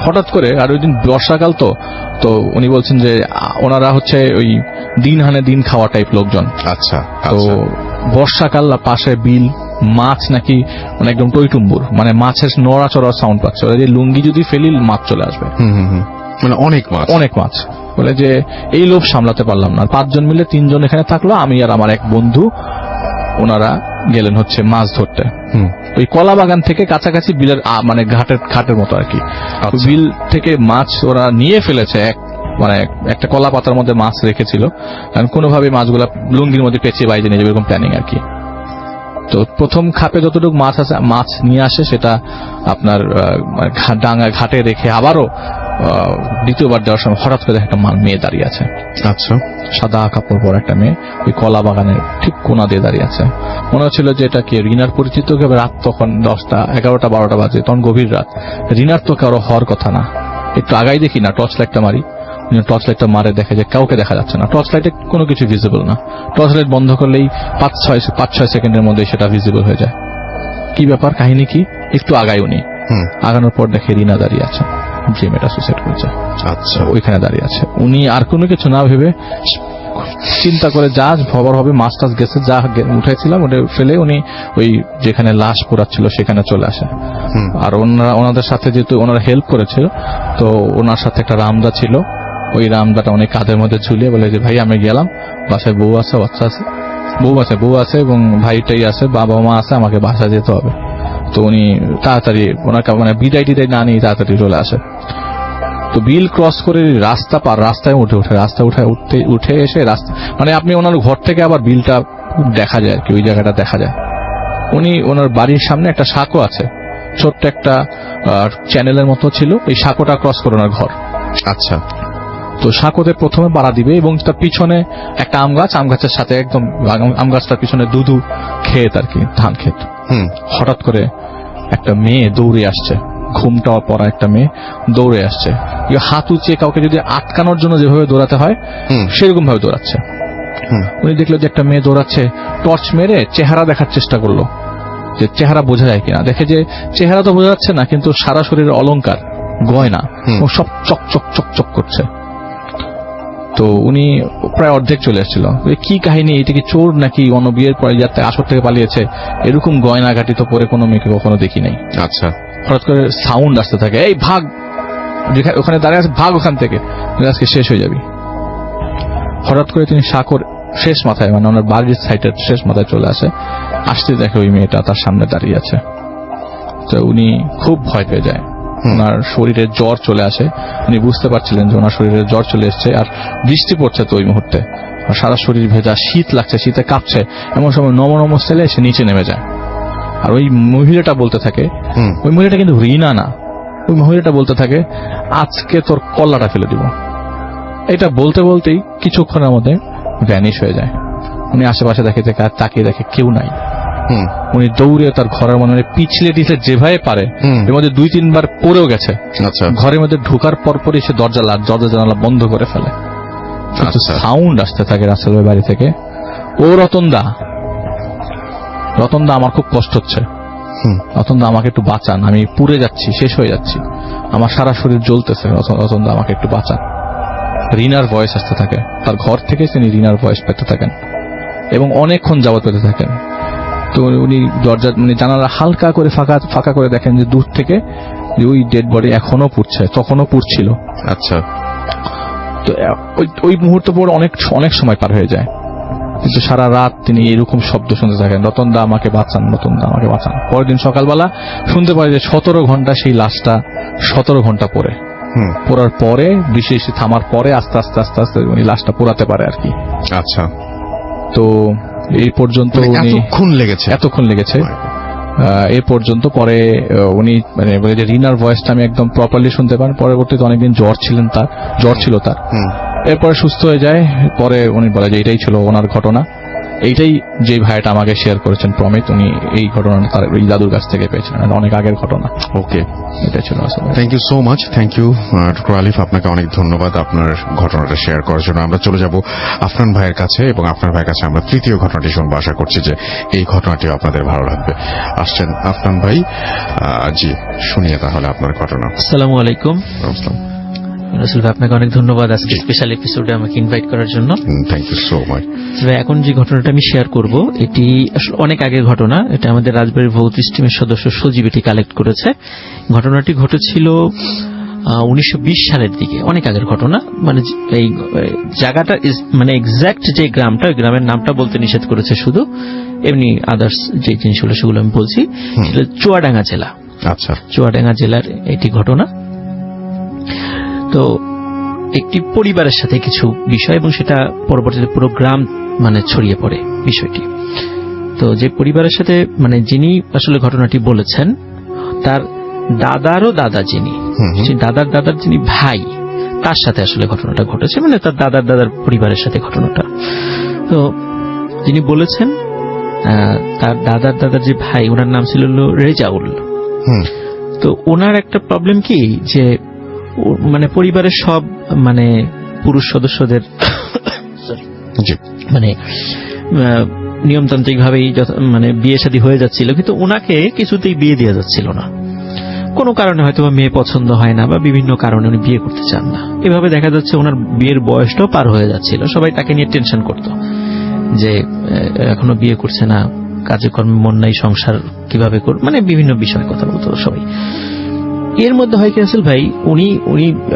হঠাৎ করে। আর ওই দিন বর্ষাকাল, তো উনি বলছেন যে ওনারা হচ্ছে ওই দিন হানে দিন খাওয়া টাইপ লোকজন। আচ্ছা, তো বর্ষাকাল, পাশে বিল, মাছ নাকি মানে একদম টইটুম্বুর, মানে মাছের নড়াচড়ার সাউন্ড পাচ্ছে, যে লুঙ্গি যদি ফেলি মাছ চলে আসবে, মানে অনেক মাছ। বলে যে এই লোভ সামলাতে পারলাম না, 5 জন মিলে 3 জন এখানে থাকলো, আমি আর আমার এক বন্ধু, ওনারা গেলেন হচ্ছে মাছ ধরতে ওই কলা বাগান থেকে কাছাকাছি বিলের মানে ঘাটের মতো আর কি। বিল থেকে মাছ ওরা নিয়ে ফেলেছে, মানে একটা কলা পাতার মধ্যে মাছ রেখেছিল, কোনোভাবে মাছগুলা লুঙ্গির মধ্যে পেঁচিয়ে বাইরে নিয়ে যাবে, এরকম প্ল্যানিং আর কি। তো প্রথম খাপে যতটুকু মাছ নিয়ে আসে সেটা আপনার ডাঙ্গা ঘাটে রেখে আবারও দ্বিতীয়বার যাওয়ার সময় হঠাৎ করে একটা মেয়ে দাঁড়িয়ে আছে। আচ্ছা, সাদা কাপড় পরা একটা মেয়ে ওই কলা বাগানের ঠিক কোনা দিয়ে দাঁড়িয়ে আছে। মনে হচ্ছিল যে এটা কি রিনার পরিচিত। রাত তখন 10টা 11টা 12টা বাজে, তখন গভীর রাত। রিনার তো কারো হওয়ার কথা না। একটু আগাই দেখি না, টর্চ লাইটটা মারি, টর্চ লাইটটা মারে দেখে যে কাউকে দেখা যাচ্ছে না, টর্চ লাইটে কোনো কিছু ভিজিবল না। টর্চ লাইট বন্ধ করলেই 5-6 সেকেন্ডের মধ্যে সেটা ভিজিবল হয়ে যায়। কি ব্যাপার, কাহিনী কি? একটু আগাই উনি, আগানোর পর দেখে রিনা দাঁড়িয়ে আছে, যে মেয়েটা সুইসাইড করেছে। আচ্ছা, ওইখানে দাঁড়িয়ে আছে। উনি আর কোনো কিছু না ভেবে চিন্তা করে যা খবর হবে, মাছ টাছ গেছে, যা উঠেছিলাম ওটা ফেলে উনি ওই যেখানে লাশ পোড়াচ্ছিল সেখানে চলে আসে। আর ওনাদের সাথে যেহেতু ওনারা হেল্প করেছিল, তো ওনার সাথে একটা রামদা ছিল, ওই রামদাটা উনি কাঁধের মধ্যে ঝুলিয়ে বলে যে ভাই আমি গেলাম, বাসায় বউ আছে, বাচ্চা আছে, বউ আছে এবং ভাইটাই আছে, বাবা মা আছে, আমাকে বাসা যেতে হবে। তো উনি তাড়াতাড়ি ওনার মানে বিদায় টিদায় না নিয়ে তাড়াতাড়ি চলে আসে। তো বিল ক্রস করে রাস্তায় উঠে এসে রাস্তা মানে আপনি ওনার ঘর থেকে আবার বিলটা দেখা যায় আর কি, ওই জায়গাটা দেখা যায়। উনি ওনার বাড়ির সামনে একটা সাঁকো আছে, ছোট্ট একটা চ্যানেলের মতো ছিল, এই সাঁকোটা ক্রস করে ওনার ঘর। আচ্ছা, তো সাঁকোতে প্রথমে পাড়া দিবে এবং তার পিছনে একটা আম গাছের সাথে একদম আম গাছটার পিছনে দুধু ক্ষেত আর কি, ধান ক্ষেত। হঠাৎ করে একটা মেয়ে দৌড়ে আসছে, ঘুমটা পরা একটা মেয়ে দৌড়ে আসছে, হাত উঁচিয়ে কাউকে যদি আটকানোর জন্য যেভাবে দৌড়াতে হয় সেরকম ভাবে দৌড়াচ্ছে। উনি দেখলো যে একটা মেয়ে দৌড়াচ্ছে, টর্চ মেরে চেহারা দেখার চেষ্টা করলো যে চেহারা বোঝা যায় কিনা। দেখে যে চেহারা তো বোঝা যাচ্ছে না, কিন্তু সারা শরীরের অলংকার, গয়না সব চকচক চকচক করছে। তো উনি প্রায় অর্ধেক চলে এসেছিল। কি কাহিনী, এটা কি চোর নাকি অন্য বিয়ের পরে যাতে আসর থেকে পালিয়েছে? এরকম গয়নাঘাটি তো পরে কোনো মেয়েকে কখনো দেখি নাই। আচ্ছা, হঠাৎ করে সাউন্ড আসতে থাকে, এই ভাগ, ওখানে দাঁড়িয়ে আছে, ভাগ ওখান থেকে, আজকে শেষ হয়ে যাবি। হঠাৎ করে তিনি সাঁকোর শেষ মাথায়, মানে ওনার বাড়ির সাইডের শেষ মাথায় চলে আসতে দেখে ওই মেয়েটা তার সামনে দাঁড়িয়ে আছে। তো উনি খুব ভয় পেয়ে যায়, ওনার শরীরে জ্বর চলে আসে। উনি বুঝতে পারছিলেন যে ওনার শরীরে জ্বর চলে এসছে, আর বৃষ্টি পড়ছে তো ওই মুহূর্তে, আর সারা শরীর ভেজা, শীত লাগছে, শীতে কাঁপছে। এমন সময় নম স্টাইলে এসে নিচে নেমে যায়। আর ওই মহিলাটা বলতে থাকে, ওই মহিলাটা কিন্তু রিনা না, ওই মহিলাটা বলতে থাকে আজকে তোর কল্লাটা ফেলে দিব। এটা বলতে বলতেই কিছুক্ষণের মধ্যে ভ্যানিশ হয়ে যায়। উনি আশেপাশে তাকিয়ে দেখে কেউ নাই। উনি দৌড়ে তার ঘরের মধ্যে পিছলে যেভাবে পারে, এর মধ্যে 2-3 বার পড়েও গেছে। ঘরের মধ্যে ঢোকার পরপরই সে দরজা জানালা বন্ধ করে ফেলে। সাউন্ড আসতে থাকে রাসেল ভাই বাড়ি থেকে, ও রতন দা, রতনদা আমার খুব কষ্ট হচ্ছে, হুম। রতনদা আমাকে একটু বাঁচান, আমি পুড়ে যাচ্ছি, শেষ হয়ে যাচ্ছি, আমার সারা শরীর জ্বলতেছে, রতনদা আমাকে একটু বাঁচান। রিনার ভয়েস আসতে থাকে, তার ঘর থেকে তিনি রিনার ভয়েস পেতে থাকেন এবং অনেকক্ষণ যাবত পেতে থাকেন। তো উনি দরজা মানে জানালা হালকা করে ফাঁকা করে দেখেন যে দূর থেকে যে ওই ডেড বডি এখনো পুড়ছে, তখনও পুড়ছিল। আচ্ছা, তো ওই মুহূর্ত পর অনেক সময় পার হয়ে যায়, কিন্তু সারা রাত তিনি এরকম শব্দ শুনতে থাকেন, রতনদা আমাকে বাঁচান, রতনদা আমাকে বাঁচান। পরের দিন সকালবেলা শুনতে পারে যে 17 ঘন্টা সেই লাশটা 17 ঘন্টা পরে, পোড়ার পরে বিশেষ থামার পরে আস্তে আস্তে উনি লাশটা পোড়াতে পারে আর কি। আচ্ছা, তো এই পর্যন্ত উনি এতক্ষণ লেগেছে এ পর্যন্ত। পরে উনি মানে বলে যে রিনার ভয়েসটা আমি একদম প্রপারলি শুনতে পান। পরবর্তীতে অনেকদিন জ্বর ছিল তার, এরপরে সুস্থ হয়ে যায়। পরে উনি বলে যে এটাই ছিল ওনার ঘটনা, এইটাই যে ভাইটা আমাকে শেয়ার করেছেন প্রমিত, উনি এই ঘটনাটা তার এই দাদুর কাছ থেকে পেয়েছেন, অনেক আগের ঘটনা। ওকে, এটা ছিল আসলে। Thank you so much, thank you doctor Alif, আপনাকে অনেক ধন্যবাদ আপনার ঘটনাটা শেয়ার করার জন্য। আমরা চলে যাব আফনান ভাইয়ের কাছে, এবং আফনান ভাইয়ের কাছে আমরা তৃতীয় ঘটনাটি শুনবো। আশা করছি যে এই ঘটনাটিও আপনাদের ভালো লাগবে। আসছেন আফনান ভাই, জি শুনিয়ে তাহলে আপনার ঘটনা। আসসালামু আলাইকুম। রাসেল ভাই, আপনাকে অনেক ধন্যবাদ আজকে স্পেশাল এপিসোডে আমাকে ইনভাইট করার জন্য। Thank you so much. এখন যে ঘটনাটা আমি শেয়ার করব এটি আসলে অনেক আগের ঘটনা। এটা আমাদের রাজবাড়ির ভৌত স্ট্রিমের সদস্য সজীব এটি কালেক্ট করেছে। ঘটনাটি ঘটেছিল 1920 সালের দিকে, অনেক আগের ঘটনা। মানে এই জায়গাটা মানে এক্সাক্ট যে গ্রামটা, ওই গ্রামের নামটা বলতে নিষেধ করেছে, শুধু এমনি আদার্স যে জিনিসগুলো সেগুলো আমি বলছি। সেটা চুয়াডাঙ্গা জেলা। আচ্ছা, চুয়াডাঙ্গা জেলার এটি ঘটনা। তো একটি পরিবারের সাথে কিছু বিষয়, এবং সেটা পরবর্তীতে পুরো গ্রাম মানে ছড়িয়ে পড়ে বিষয়টি। তো যে পরিবারের সাথে মানে যিনি আসলে ঘটনাটি বলেছেন, তার দাদারও দাদা যিনি, সেই দাদার যিনি ভাই, তার সাথে আসলে ঘটনাটা ঘটেছে, মানে তার দাদার পরিবারের সাথে ঘটনাটা। তো যিনি বলেছেন তার দাদার যে ভাই, ওনার নাম ছিল রেজাউল। তো ওনার একটা প্রবলেম কি, যে মানে পরিবারের সব মানে পুরুষ সদস্যদের মানে নিয়মতান্ত্রিক ভাবেই মানে বিয়ে শাদী হয়ে যাচ্ছিল, কিন্তু ওনাকে কিছুতেই বিয়ে দেওয়া যাচ্ছিল না। কোনো কারণে হয়তো মেয়ে পছন্দ হয় না, বা বিভিন্ন কারণে উনি বিয়ে করতে চান না। এভাবে দেখা যাচ্ছে ওনার বিয়ের বয়সটাও পার হয়ে যাচ্ছিল। সবাই তাকে নিয়ে টেনশন করত যে এখনো বিয়ে করছে না, কাজে কর্মে মন নাই, সংসার কিভাবে করবে, মানে বিভিন্ন বিষয়ে কথা বলতো সবাই। এর মধ্যে হয় কি রাসেল ভাই, উনি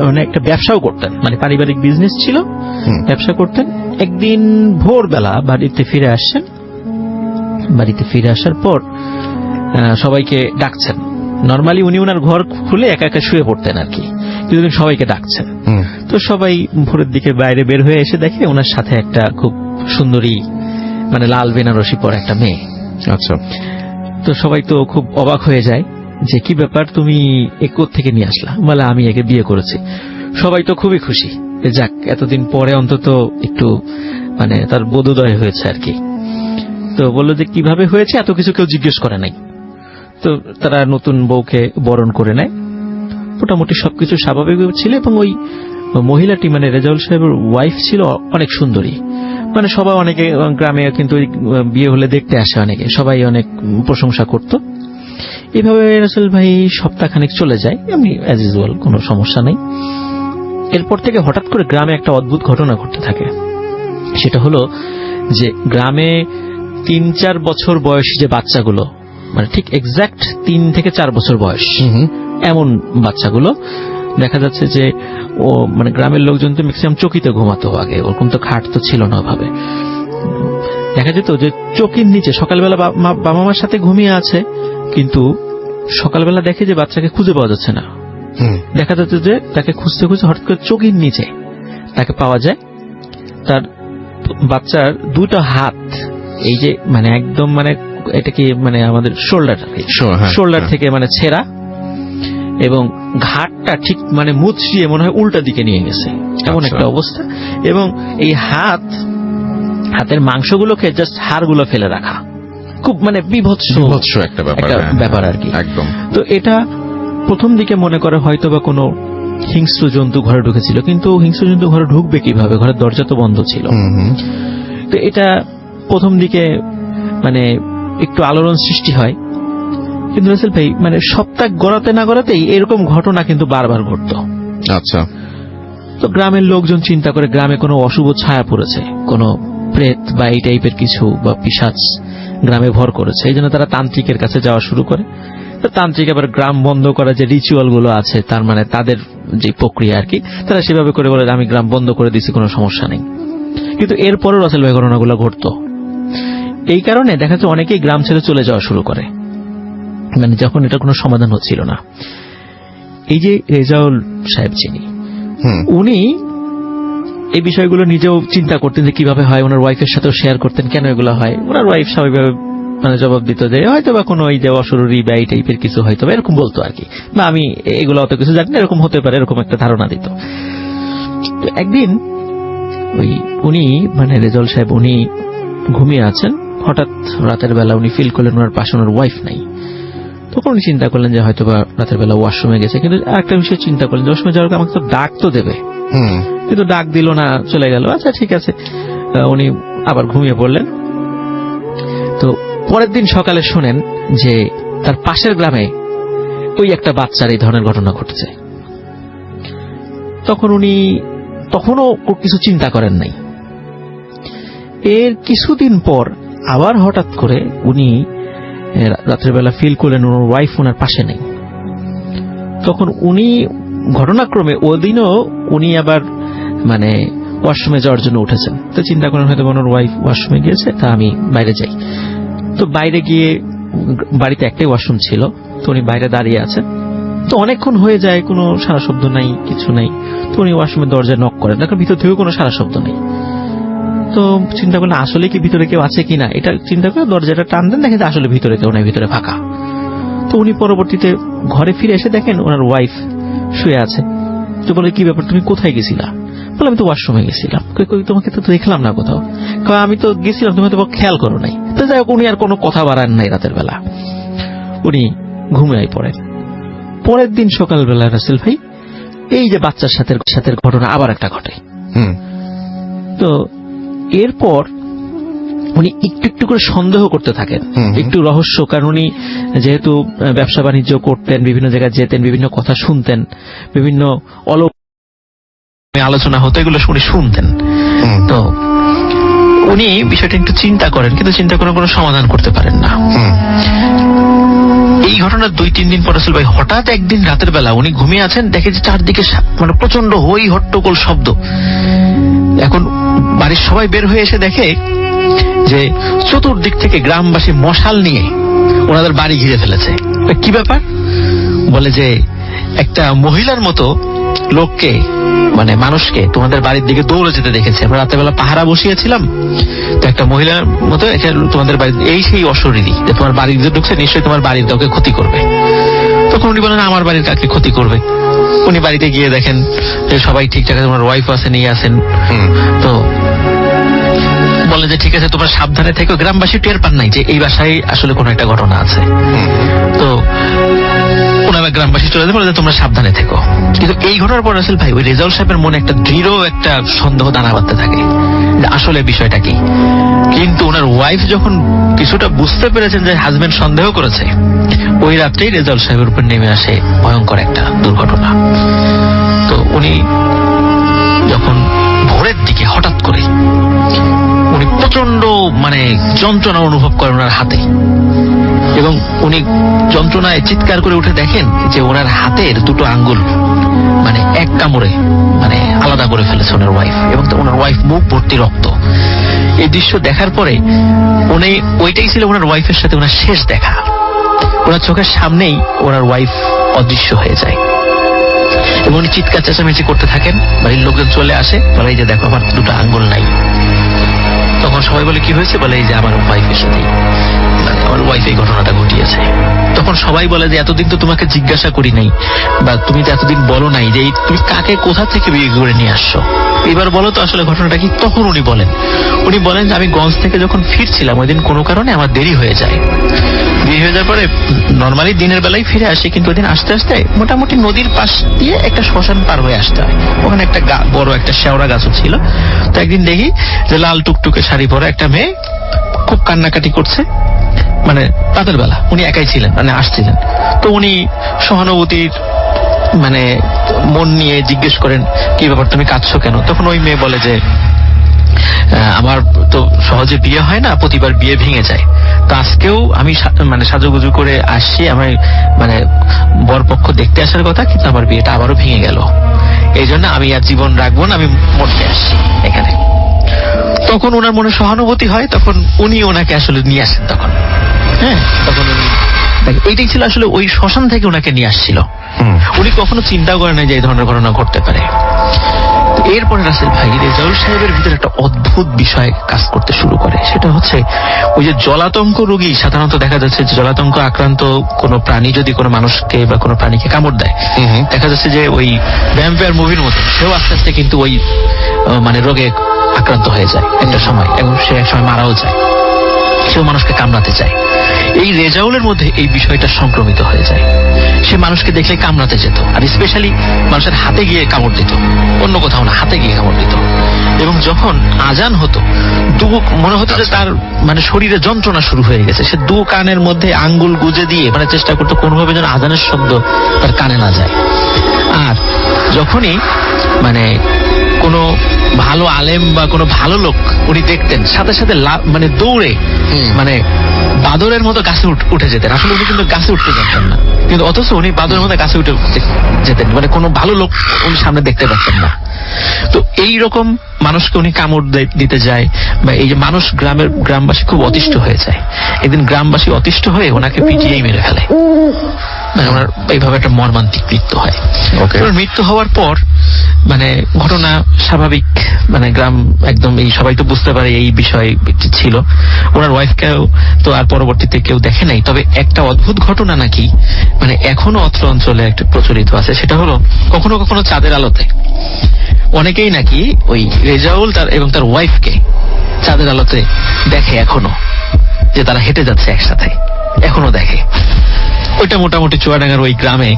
মানে একটা ব্যবসাও করতেন, মানে পারিবারিক বিজনেস ছিল, ব্যবসা করতেন। একদিন ভোরবেলা বাড়িতে ফিরে আসছেন। বাড়িতে ফিরে আসার পর সবাইকে ডাকছেন। নর্মালি উনি ওনার ঘর খুলে একা একা শুয়ে পড়তেন আর কি, কিন্তু সবাইকে ডাকছেন। তো সবাই ভোরের দিকে বাইরে বের হয়ে এসে দেখে ওনার সাথে একটা খুব সুন্দরী মানে লাল বেনারসি পরা একটা মেয়ে। আচ্ছা, তো সবাই তো খুব অবাক হয়ে যায় যে কি ব্যাপার, তুমি থেকে নিয়ে আসলা? বলে আমি একে বিয়ে করেছি। সবাই তো খুবই খুশি, যাক এতদিন পরে অন্তত একটু মানে তার বোধোদয় হয়েছে আর কি। তো বললো যে কিভাবে হয়েছে, এত কিছু কেউ জিজ্ঞেস করে নাই। তো তারা নতুন বউকে বরণ করে নেয়, মোটামুটি সবকিছু স্বাভাবিক ছিল। এবং ওই মহিলাটি মানে রেজাউল সাহেবের ওয়াইফ ছিল অনেক সুন্দরী, মানে সবাই অনেকে গ্রামে কিন্তু বিয়ে হলে দেখতে আসে অনেকে, সবাই অনেক প্রশংসা করত। এভাবে রাসেল ভাই সপ্তাহখানেক চলে যায়, এমনি অ্যাজ ইউজুয়াল, কোনো সমস্যা নেই। এরপর থেকে হঠাৎ করে গ্রামে একটা অদ্ভুত ঘটনা ঘটতে থাকে। সেটা হলো যে গ্রামে 3-4 বছর বয়সী যে বাচ্চাগুলো, মানে ঠিক এক্সাক্ট 3 থেকে 4 বছর বয়স, এমন বাচ্চাগুলো দেখা যাচ্ছে যে ও মানে গ্রামের লোকজন তো ম্যাক্সিমাম চকিতে ঘুমাতো আগে, ওরকম তো খাট তো ছিল না ভাবে। দেখা যেত যে চকির নিচে সকালবেলা বাবা মার সাথে ঘুমিয়ে আছে, কিন্তু সকালবেলা দেখে যে বাচ্চাকে খুঁজে পাওয়া যাচ্ছে না। দেখা যাচ্ছে যে তাকে খুঁজতে খুঁজতে হঠাৎ করে চকির নিচে তাকে পাওয়া যায়। তার বাচ্চার 2টা হাত এই যে মানে একদম মানে এটা কি মানে আমাদের শোল্ডার থেকে মানে ছেঁড়া, এবং ঘাটটা ঠিক মানে মুচড়িয়ে মনে হয় উল্টা দিকে নিয়ে গেছে, এমন একটা অবস্থা। এবং এই হাতের মাংসগুলোকে জাস্ট হাড়গুলো ফেলে রাখা, খুব মানে বিভৎস একটা ব্যাপার আর কি একদম। তো এটা প্রথম দিকে মনে করে হয়তো বা কোনো হিংস্র জন্তু ঘরে ঢুকেছিল, কিন্তু হিংস্র জন্তু ঘরে ঢুকবে কিভাবে, ঘরের দরজা তো বন্ধ ছিল। তো এটা প্রথম দিকে মানে একটু আলোড়ন সৃষ্টি হয়। কিন্তু রাসেল ভাই মানে সপ্তাহ গড়াতে না গড়াতেই এরকম ঘটনা কিন্তু বারবার ঘটতো। আচ্ছা, তো গ্রামের লোকজন চিন্তা করে গ্রামে কোনো অশুভ ছায়া পড়েছে, কোনো প্রেত বা এই টাইপের কিছু বা পিশাচ গ্রামে ভর করেছে, এই জন্য তারা তান্ত্রিকের কাছে যাওয়া শুরু করে। তো তান্ত্রিক আবার গ্রাম বন্ধ করার যে রিচুয়াল গুলো আছে, তার মানে তাদের যে প্রক্রিয়া আর কি, তারা সেভাবে করে বলে আমি গ্রাম বন্ধ করে দিচ্ছি, কোনো সমস্যা নেই। কিন্তু এরপরও রাসেল ভাই ঘটনাগুলো ঘটতো। এই কারণে দেখা যাচ্ছে অনেকেই গ্রাম ছেড়ে চলে যাওয়া শুরু করে, মানে যখন এটা কোনো সমাধান হচ্ছিল না। এই যে রেজাউল সাহেব যিনি, উনি এই বিষয়গুলো নিজেও চিন্তা করতেন যে কিভাবে হয়, ওনার ওয়াইফের সাথেও শেয়ার করতেন কেন এগুলো হয়। ওনার ওয়াইফ স্বাভাবিকভাবে মানে জবাব দিত যে হয়তো বা কোনো এই যে অশরীরী বা এই টাইপের কিছু হয়তো বা এরকম বলতো আর কি, বা আমি এগুলো অত কিছু জানি না, এরকম হতে পারে, এরকম একটা ধারণা দিত। তো একদিন উনি মানে রেজাউল সাহেব উনি ঘুমিয়ে আছেন, হঠাৎ রাতের বেলা উনি ফিল করলেন ওনার পাশে ওনার ওয়াইফ নাই। তখন উনি চিন্তা করলেন যে হয়তো বা রাতের বেলা ওয়াশরুমে গেছে। কিন্তু একটা বিষয় চিন্তা করলেন যে ওয়াশরুমে যাওয়ার আমাকে তো ডাক তো দেবে, কিন্তু ডাক দিল না, চলে গেল। আচ্ছা ঠিক আছে, উনি আবার ঘুমিয়ে পড়লেন। তো পরের দিন সকালে শোনেন যে তার পাশের গ্রামে ওই একটা বাচ্চার এই ধরনের ঘটনা ঘটেছে। তখন উনি তখনও কিছু চিন্তা করেন নাই। এর কিছুদিন পর আবার হঠাৎ করে উনি রাত্রেবেলা ফিল করলেন ওনার ওয়াইফ ওনার পাশে নেই। তখন উনি ঘটনাক্রমে ওদিনও উনি আবার মানে ওয়াশরুমে যাওয়ার জন্য উঠেছেন। তো চিন্তা করেন হয়তো ওনার ওয়াইফ ওয়াশরুমে গিয়েছে, তা আমি বাইরে যাই। তো বাইরে গিয়ে বাড়িতে একটাই ওয়াশরুম ছিল, তো উনি বাইরে দাঁড়িয়ে আছেন। তো অনেকক্ষণ হয়ে যায়, কোনো সারা শব্দ নাই, কিছু নাই। তো উনি ওয়াশরুমের দরজায় নক করেন, দেখেন ভিতর থেকেও কোনো সারা শব্দ নেই। তো চিন্তা করলেন আসলে কি ভিতরে কেউ আছে কিনা, এটা চিন্তা করে দরজাটা টান দেন, দেখেন আসলে ভিতরে কেউ নাই, ভিতরে ফাঁকা। তো উনি পরবর্তীতে ঘরে ফিরে এসে দেখেন ওনার ওয়াইফ শুয়ে আছে। তো বলে কি ব্যাপার, তুমি কোথায় গেছিলা? বলে আমি তো ওয়াশরুমে গেছিলাম। তোমাকে তো দেখলাম না কোথাও। আমি তো গেছিলাম, তুমি তো খেয়াল করো নাই। তো যাই হোক, উনি আর কোনো কথা বাড়ান নাই। রাতের বেলা উনি ঘুমিয়ে পড়েন। পরের দিন সকালবেলা রাসেল ভাই এই যে বাচ্চার সাথে ঘটনা আবার একটা ঘটে। তো এরপর উনি একটু একটু করে সন্দেহ করতে থাকেন, একটু রহস্য। কারণ উনি যেহেতু ব্যবসা বাণিজ্য করতেন, বিভিন্ন জায়গায় যেতেন, বিভিন্ন কথা শুনতেন, বিভিন্ন আলোচনা হতো, এগুলো উনি শুনতেন। তো উনি বিষয়টা একটু চিন্তা করেন, কিন্তু চিন্তা করে কোনো সমাধান করতে পারেন না। এই ঘটনার 2-3 দিন পর রাসেল ভাই হঠাৎ একদিন রাতের বেলা উনি ঘুমিয়ে আছেন, দেখে যে চারদিকে মানে প্রচন্ড হই হট্টগোল শব্দ। এখন বাড়ির সবাই বের হয়ে এসে দেখে যে চতুর্দিক থেকে গ্রামবাসী মশাল নিয়ে ওনাদের বাড়ি ঘিরে ফেলেছে। কি ব্যাপার? বলে যে একটা মহিলার মতো লোককে মানে মানুষকে তোমাদের বাড়ির দিকে দৌড়ে যেতে দেখেছে। আমরা রাতেরবেলা পাহারা বসিয়েছিলাম, তো একটা মহিলার মতো তোমাদের বাড়ি, এই সেই অশরীরী যে তোমার বাড়ির ভিতরে ঢুকছে, নিশ্চয়ই তোমার বাড়ির কাউকে ক্ষতি করবে। তখন উনি বলেন আমার বাড়ির কাকে ক্ষতি করবে? উনি বাড়িতে গিয়ে দেখেন যে সবাই ঠিকঠাক আছে, তোমার ওয়াইফ আছে, নিয়ে আসেন। তো বলে যে ঠিক আছে তোমরা সাবধানে থেকো। গ্রামবাসী টের পান নাই যে এই বাসায় আসলে কোনো একটা ঘটনা আছে। তো ওনারা গ্রামবাসী চলে যায়, বলে যে তোমরা সাবধানে থেকো। কিন্তু এই ঘটনার পর রাসেল ভাই ওই রেজাউল সাহেবের মনে একটা দৃঢ় একটা সন্দেহ দানা বাঁধতে থাকে যে আসলে বিষয়টা কি। কিন্তু ওনার ওয়াইফ যখন কিছুটা বুঝতে পেরেছেন যে হাজবেন্ড সন্দেহ করেছে, ওই রাত্রেই রেজাউল সাহেবের উপর নেমে আসে ভয়ঙ্কর একটা দুর্ঘটনা। তো উনি যখন ভোরের দিকে হঠাৎ করে উনি প্রচন্ড মানে যন্ত্রণা অনুভব করেন ওনার হাতে, এবং উনি যন্ত্রণায় চিৎকার করে উঠে দেখেন যে ওনার হাতের দুটো আঙ্গুল মানে এক কামড়ে মানে আলাদা করে ফেলেছে ওনার ওয়াইফ, এবং ওনার ওয়াইফ মুখ ভর্তি রক্ত। এই দৃশ্য দেখার পরে উনি ওইটাই ছিল ওনার ওয়াইফের সাথে ওনার শেষ দেখা। ওনার চোখের সামনেই ওনার ওয়াইফ অদৃশ্য হয়ে যায়, এবং উনি চিৎকার চেঁচামেচি করতে থাকেন। বাড়ির লোকজন চলে আসে, বলে এই যে দেখো আমার দুটো আঙ্গুল নাই। তখন সবাই বলে কি হয়েছে? বলে এই যে আমার ওয়াইফের সাথে আমার ওয়াইফ এই ঘটনাটা ঘটিয়েছে। তখন সবাই বলে যে এতদিন তো তোমাকে জিজ্ঞাসা করি নাই, বা তুমি তো এতদিন বলো নাই যে তুমি কাকে কোথা থেকে বিয়ে করে নিয়ে আসছো, এবার বলো তো আসলে ঘটনাটা কি। তখন উনি বলেন যে আমি গঞ্জ থেকে যখন ফিরছিলাম ওই দিন কোনো কারণে আমার দেরি হয়ে যায়। দেরি হয়ে যাওয়ার পরে নর্মালি দিনের বেলায় ফিরে আসি, কিন্তু ওই দিন আসতে আসতে মোটামুটি নদীর পাশ দিয়ে একটা শ্মশান পার হয়ে আসতে হয়। ওখানে একটা বড় একটা শেওড়া গাছও ছিল। তো একদিন দেখি যে লাল টুকটুকে শাড়ি পরা একটা মেয়ে খুব কান্নাকাটি করছে, মানে রাতের বেলা উনি একাই ছিলেন, মানে আসছিলেন। তো উনি সহানুভূতির মানে মন নিয়ে জিজ্ঞেস করেন, কি ব্যাপার তুমি কাঁদছো কেন? তখন ওই মেয়ে বলে যে আমার তো সহজে বিয়ে হয় না, প্রতিবার বিয়ে ভেঙে যায়। তো আজকেও আমি মানে সাজুগুজু করে আসছি, আমার মানে বরপক্ষ দেখতে আসার কথা, কিন্তু আমার বিয়েটা আবারও ভেঙে গেল। এই জন্য আমি আর জীবন রাখবো না, আমি মরতে আসছি এখানে। তখন ওনার মনে সহানুভূতি হয়, তখন উনি ওনাকে আসলে নিয়ে আসেন। তখন তখন উনি এইটাই ছিল আসলে ওই শ্মশান থেকে ওনাকে নিয়ে আসছিল। উনি কখনো চিন্তা করেন না যে এই ধরনের ঘটনা ঘটতে পারে। এরপরে রাসেল ভাই রেজাউল সাহেবের ভিতরে একটা অদ্ভুত বিষয় কাজ করতে শুরু করে। সেটা হচ্ছে ওই যে জলাতঙ্ক রোগী, সাধারণত দেখা যাচ্ছে যে জলাতঙ্ক আক্রান্ত কোনো প্রাণী যদি কোনো মানুষকে বা কোনো প্রাণীকে কামড় দেয়, দেখা যাচ্ছে যে ওই ভ্যাম্পায়ার মুভির মতো সেও আস্তে আস্তে কিন্তু ওই মানে রোগে আক্রান্ত হয়ে যায় একটা সময়, এবং সে এক সময় মারাও যায়। সেও মানুষকে কামড়াতে চায়। এই রেজাউলের মধ্যে এই বিষয়টা সংক্রমিত হয়ে যায়। সে মানুষকে দেখলে কামড়াতে যেত, আর স্পেশালি মানুষের হাতে গিয়ে কামড় দিত, অন্য কোথাও না, হাতে গিয়ে কামড় দিত। এবং যখন আজান হতো, মনে হতো যে তার মানে শরীরে যন্ত্রণা শুরু হয়ে গেছে। সে দু কানের মধ্যে আঙ্গুল গুজে দিয়ে মানে চেষ্টা করতো কোনোভাবে যেন আজানের শব্দ তার কানে না যায়। আর যখনই মানে কোনো ভালো আলেম বা কোনো ভালো লোক উনি দেখতেন, সাথে সাথে মানে দৌড়ে মানে বাদরের মতো গাছে উঠে যেতেন। আসলে উনি কিন্তু গাছে উঠতে জানতেন না, কিন্তু অথচ উনি বাদরের মতো গাছে উঠে যেতেন, মানে কোনো ভালো লোক উনি সামনে দেখতে পাচ্ছেন না। তো এই রকম মানুষকে উনি কামড় দিতে যায়, বা এই যে মানুষ গ্রামবাসী খুব অতিষ্ঠ হয়ে যায়। একদিন গ্রামবাসী অতিষ্ঠ হয়ে ওনাকে পিটিয়েই মেরে ফেলে। ওনার এইভাবে একটা মর্মান্তিক মৃত্যু হয়। মৃত্যু হওয়ার পর মানে ঘটনা স্বাভাবিক, মানে গ্রাম একদম এই সবাই তো বুঝতে পারে এই বিষয় ছিল। ওনার ওয়াইফকেও তো আর পরবর্তীতে কেউ দেখে নাই। তবে একটা অদ্ভুত ঘটনা নাকি মানে এখনো অত্র অঞ্চলে একটা প্রচলিত আছে। সেটা হলো কখনো কখনো চাঁদের আলোতে অনেকেই নাকি ওই রেজাউল এবং তার ওয়াইফকে চাঁদের আলোতে দেখে এখনো, যে তারা হেঁটে যাচ্ছে একসাথে, এখনো দেখে। ওইটা মোটামুটি চুয়াডাঙ্গার ওই গ্রামে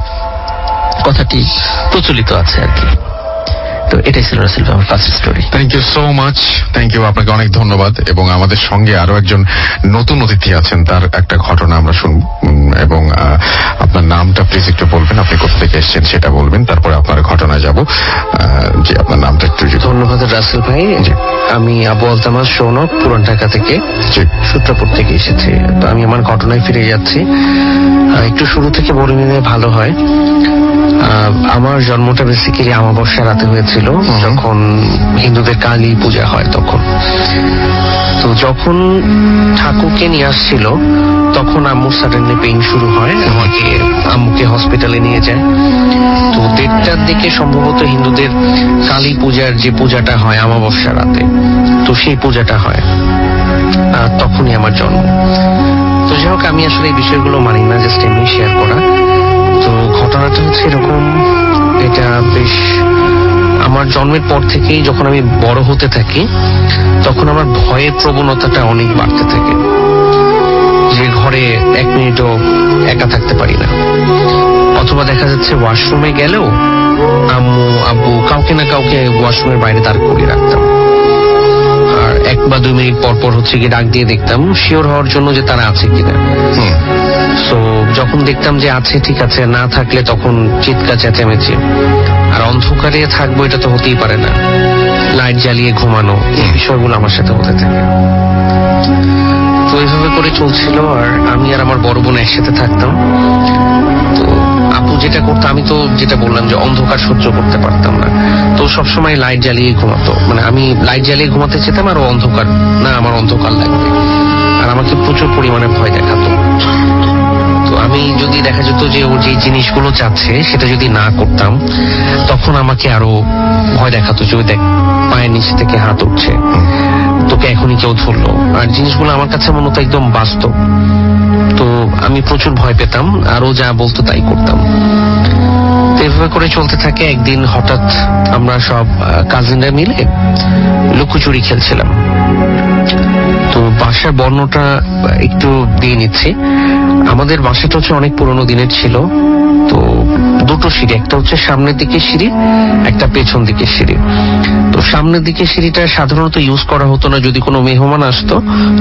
কথাটি প্রচলিত আছে আর কি। তো এটাই ছিল রাসেল ভাই আমার first story. Thank you so much, thank you, আপনাকে অনেক ধন্যবাদ। এবং আমাদের সঙ্গে আরো একজন নতুন অতিথি আছেন, তার একটা ঘটনা আমরা শুনব। এবং আপনার নামটা প্লিজ একটু বলবেন, আপনি কোথা থেকে এসেছেন সেটা বলবেন, তারপরে আপনার ঘটনায় যাব। যে আপনার নামটা একটু। ধন্যবাদ রাসেল ভাই। আমি আবু আলতামাজ সৌনক, পুরান ঢাকা থেকে, সূত্রপুর থেকে এসেছি। তো আমি আমার ঘটনায় ফিরে যাচ্ছি। একটু শুরু থেকে বলে নিলে ভালো হয়। আমার জন্মটা বেসিক্যালি অমাবস্যা রাতে হয়েছিল, যখন হিন্দুদের কালী পূজা হয় তখন। তো যখন ঠাকুরকে নিয়ে আসছিল তখন আম্মুর সাডেনলি পেইন শুরু হয়, আম্মুকে হসপিটালে নিয়ে যায়। তো 1:30টার দিকে সম্ভবত হিন্দুদের কালী পূজার যে পূজাটা হয় অমাবস্যা রাতে, তো সেই পূজাটা হয়, তখনই আমার জন্ম। তো যাই হোক, আমি আসলে এই বিষয়গুলো মানি না, জাস্ট এমনি শেয়ার করা। তো ঘটনাটা হচ্ছে এরকম, এটা বেশ আমার জন্মের পর থেকেই যখন আমি বড় হতে থাকি তখন আমার ভয়ের প্রবণতাটা অনেক বাড়তে থাকে, যে ঘরে 1 মিনিটও একা থাকতে পারি না। অথবা দেখা যাচ্ছে ওয়াশরুমে গেলেও আম্মু আব্বু কাউকে না কাউকে ওয়াশরুমের বাইরে দাঁড় করিয়ে রাখতাম। আর 1 বা 2 মিনিট পর পর হচ্ছে কি ডাক দিয়ে দেখতাম, শিওর হওয়ার জন্য যে তারা আছে কিনা। সো যখন দেখতাম যে আছে, ঠিক আছে, না থাকলে তখন চিৎকার চেঁচামেচি। আর অন্ধকারে থাকবো এটা তো হতেই পারে না, লাইট জ্বালিয়ে ঘুমানো, এই বিষয়গুলো আমার সাথে হতে থাকে। তো এইভাবে করে চলছিল। আর আমি আর আমার বড় বোন একসাথে থাকতাম। তো আপু যেটা করতো, আমি তো যেটা বললাম যে অন্ধকার সহ্য করতে পারতাম না, তো সবসময় লাইট জ্বালিয়ে ঘুমাতো। মানে আমি লাইট জ্বালিয়ে ঘুমাতে চেতাম, আর অন্ধকার না, আমার অন্ধকার লাগবে। আর আমাকে প্রচুর পরিমাণে ভয় দেখাতো। তো আমি যদি দেখা যেত যে ও যে জিনিসগুলো চাচ্ছে সেটা যদি না করতাম, তখন আমাকে আরো ভয় দেখাতো, যে দেখ পায়ের নিচে থেকে হাত উঠছে, তোকে এখনই কেউ ধরলো। আর জিনিসগুলো আমার কাছে মনে হতো একদম বাস্তব। তো আমি প্রচুর ভয় পেতাম, আরো যা বলতো তাই করতাম। তো এভাবে করে চলতে থাকে। একদিন হঠাৎ আমরা সব কাজিনরা মিলে লুকোচুরি খেলছিলাম। তো বাসার বর্ণটা একটু দিয়ে নিচ্ছি। আমাদের বাসাটা হচ্ছে অনেক পুরোনো দিনের ছিল, তো দুটো সিঁড়ি, একটা হচ্ছে সামনের দিকে সিঁড়ি, একটা পেছন দিকে সিঁড়ি। তো সামনের দিকে সিঁড়িটা সাধারণত ইউজ করা হতো না, যদি কোনো মেহমান আসতো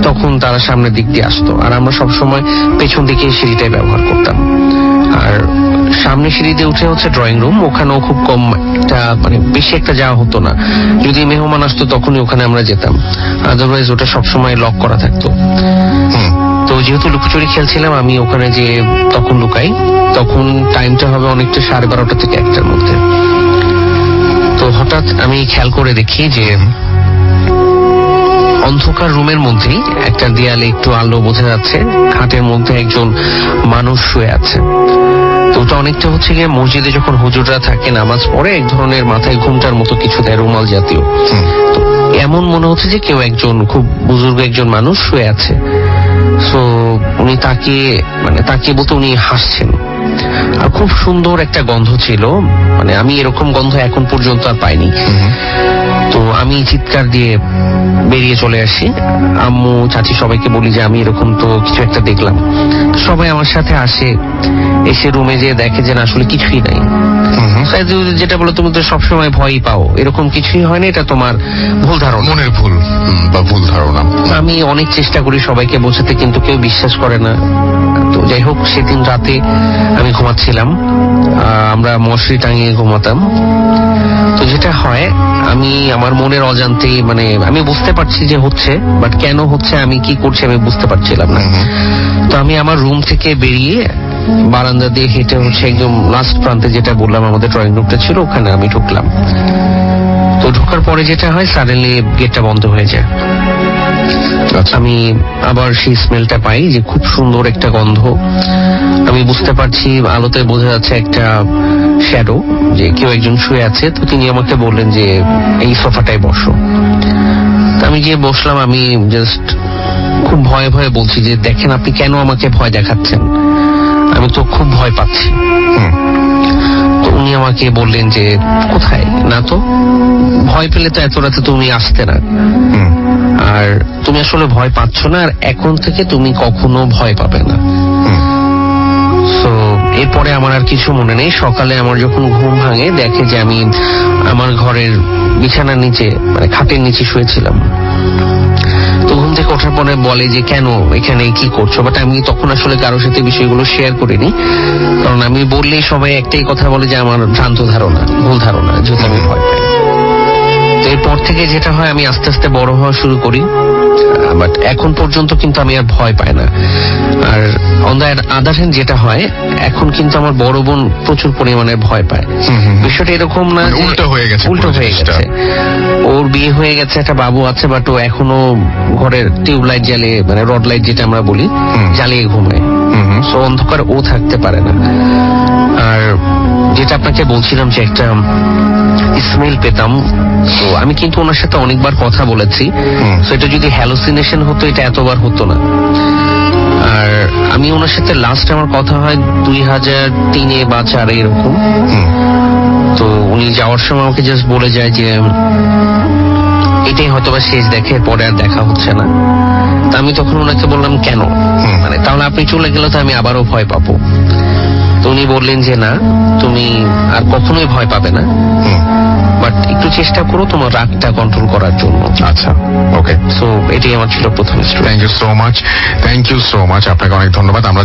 তখন তারা সামনের দিক দিয়ে আসতো, আর আমরা সবসময় পেছন দিকে সিঁড়িটাই ব্যবহার করতাম। আর সামনে সিঁড়ি দিয়ে উঠে হচ্ছে ড্রয়িং রুম, ওখানেও খুব কম একটা মানে বেশি একটা যাওয়া হতো না, যদি মেহমান আসতো তখনই ওখানে আমরা যেতাম, আদারওয়াইজ ওটা সবসময় লক করা থাকতো। তো যেহেতু লুকোচুরি খেলছিলাম আমি ওখানে যে তখন লুকাই, তখন টাইমটা হবে অনেকটা 12:30 থেকে 1টার মধ্যে। তো হঠাৎ আমি খেয়াল করে দেখি যে অন্ধকার রুমের মধ্যেই একটা দেয়ালে একটু আলো বোঝা যাচ্ছে, খাটের মধ্যে একজন মানুষ শুয়ে আছে। তো ওটা অনেকটা হচ্ছে গিয়ে মসজিদে যখন হুজুররা থাকে নামাজ পড়ে এক ধরনের মাথায় ঘুমটার মতো কিছু দেয়, রুমাল জাতীয়। তো এমন মনে হচ্ছে যে কেউ একজন খুব বুজুর্গ একজন মানুষ শুয়ে আছে। সো উনি তাকিয়ে বলতে উনি হাসছেন, আর খুব সুন্দর একটা গন্ধ ছিল, মানে আমি এরকম গন্ধ এখন পর্যন্ত আর পাইনি। তো আমি চিৎকার দিয়ে বেরিয়ে চলে আসি, আম্মু চাচি সবাইকে বলি যে আমি এরকম তো কিছু একটা দেখলাম। সবাই আমার সাথে আসে, এসে রুমে যেয়ে দেখে যে না আসলে কিছুই নাই। যেটা বলো তুমি তো সবসময় ভয়ই পাও, এরকম কিছুই হয়নি, এটা তোমার ভুল ধারণা, মনের ভুল বা ভুল ধারণা। আমি অনেক চেষ্টা করি সবাইকে বোঝাতে, কিন্তু কেউ বিশ্বাস করে না। তো যাই হোক, সেদিন রাতে আমি ঘুমাচ্ছিলাম, আমরা মশারি টাঙিয়ে ঘুমাতাম। তো যেটা হয়, আমি আমার মনের অজান্তে মানে আমি বুঝতে পারছি যে হচ্ছে, বাট কেন হচ্ছে আমি কি করছি আমি বুঝতে পারছিলাম না। তো আমি আমার রুম থেকে বেরিয়ে বারান্দা দিয়ে হেঁটে হচ্ছে একদম লাস্ট প্রান্তে, যেটা বললাম আমাদের ড্রয়িং রুমটা ছিল, ওখানে আমি ঢুকলাম। তো ঢোকার পরে যেটা হয়, সাডেনলি গেটটা বন্ধ হয়ে যায়। আমি আবার সেই স্মেলটা পাই যে খুব সুন্দর একটা গন্ধ। আমি বুঝতে পারছি, আলোতে বোঝা যাচ্ছে একটা শ্যাডো, যে কেউ একজন শুয়ে আছে। তো তিনি আমাকে বললেন যে এই সোফাটায় বসো। আমি গিয়ে বসলাম। আমি জাস্ট খুব ভয়ে ভয়ে বলছি যে দেখেন আপনি কেন আমাকে ভয় দেখাচ্ছেন, আমি তো খুব ভয় পাচ্ছি। তো উনি আমাকে বললেন যে কোথায়, না তো ভয় পেলে তো এত রাতে তুমি আসতে না, আর তুমি আসলে ভয় পাচ্ছ না, আর এখন থেকে তুমি কখনো ভয় পাবে না। তো এরপরে আমার আর কিছু মনে নেই। সকালে আমার যখন ঘুম ভাঙে, দেখে যে আমি আমার ঘরের বিছানার নিচে মানে খাটের নিচে শুয়েছিলাম। তো ঘুম থেকে ওঠার পরে বলে যে কেন এখানে কি করছো, বাট আমি তখন আসলে কারোর সাথে বিষয়গুলো শেয়ার করিনি, কারণ আমি বললেই সবাই একটাই কথা বলে যে আমার ভ্রান্ত ধারণা, ভুল ধারণা, যেহেতু আমি ভয় পাই। তো এরপর থেকে যেটা হয়, আমি আস্তে আস্তে বড় হওয়া শুরু করি, বাট এখন পর্যন্ত কিন্তু আমি আর ভয় পাই না। আর অন দ্য আদার হ্যান্ড যেটা হয়, এখন কিন্তু আমার বড় বোন প্রচুর পরিমাণে ভয় পায়। বিষয়টা এরকম না যে উল্টো হয়ে গেছে, ওর বিয়ে হয়ে গেছে, একটা বাবু আছে, বাট ও এখনো ঘরের টিউবলাইট জ্বালিয়ে মানে রড লাইট যেটা আমরা বলি জ্বালিয়ে ঘুমায়। সো অন্ধকার ও থাকতে পারে না। আর যেটা আপনাকে বলছিলাম যে একটা স্মেল পেতাম, তো আমি কিন্তু ওনার সাথে অনেকবার কথা বলেছি। তো এটা যদি হ্যালুসিনেশন হতো, এটা এতবার হতো না। আর আমি ওনার সাথে লাস্ট আমার কথা হয় 2003 বা 2004 এরকম। তো উনি যাওয়ার সময় আমাকে জাস্ট বলে যায় যে এটাই হয়তোবা শেষ, দেখে পরে আর দেখা হচ্ছে না। তা আমি তখন ওনাকে বললাম কেন, মানে তাহলে আপনি চলে গেলে তো আমি আবারও ভয় পাবো। তো উনি বললেন যে না, তুমি আর কখনোই ভয় পাবে না, বাট একটু চেষ্টা করো তোমার রাগটা কন্ট্রোল করার জন্য। আচ্ছা, ওকে। সো এটাই আমার ছিল প্রথম story. Thank you so much, আপনাকে অনেক ধন্যবাদ। আমরা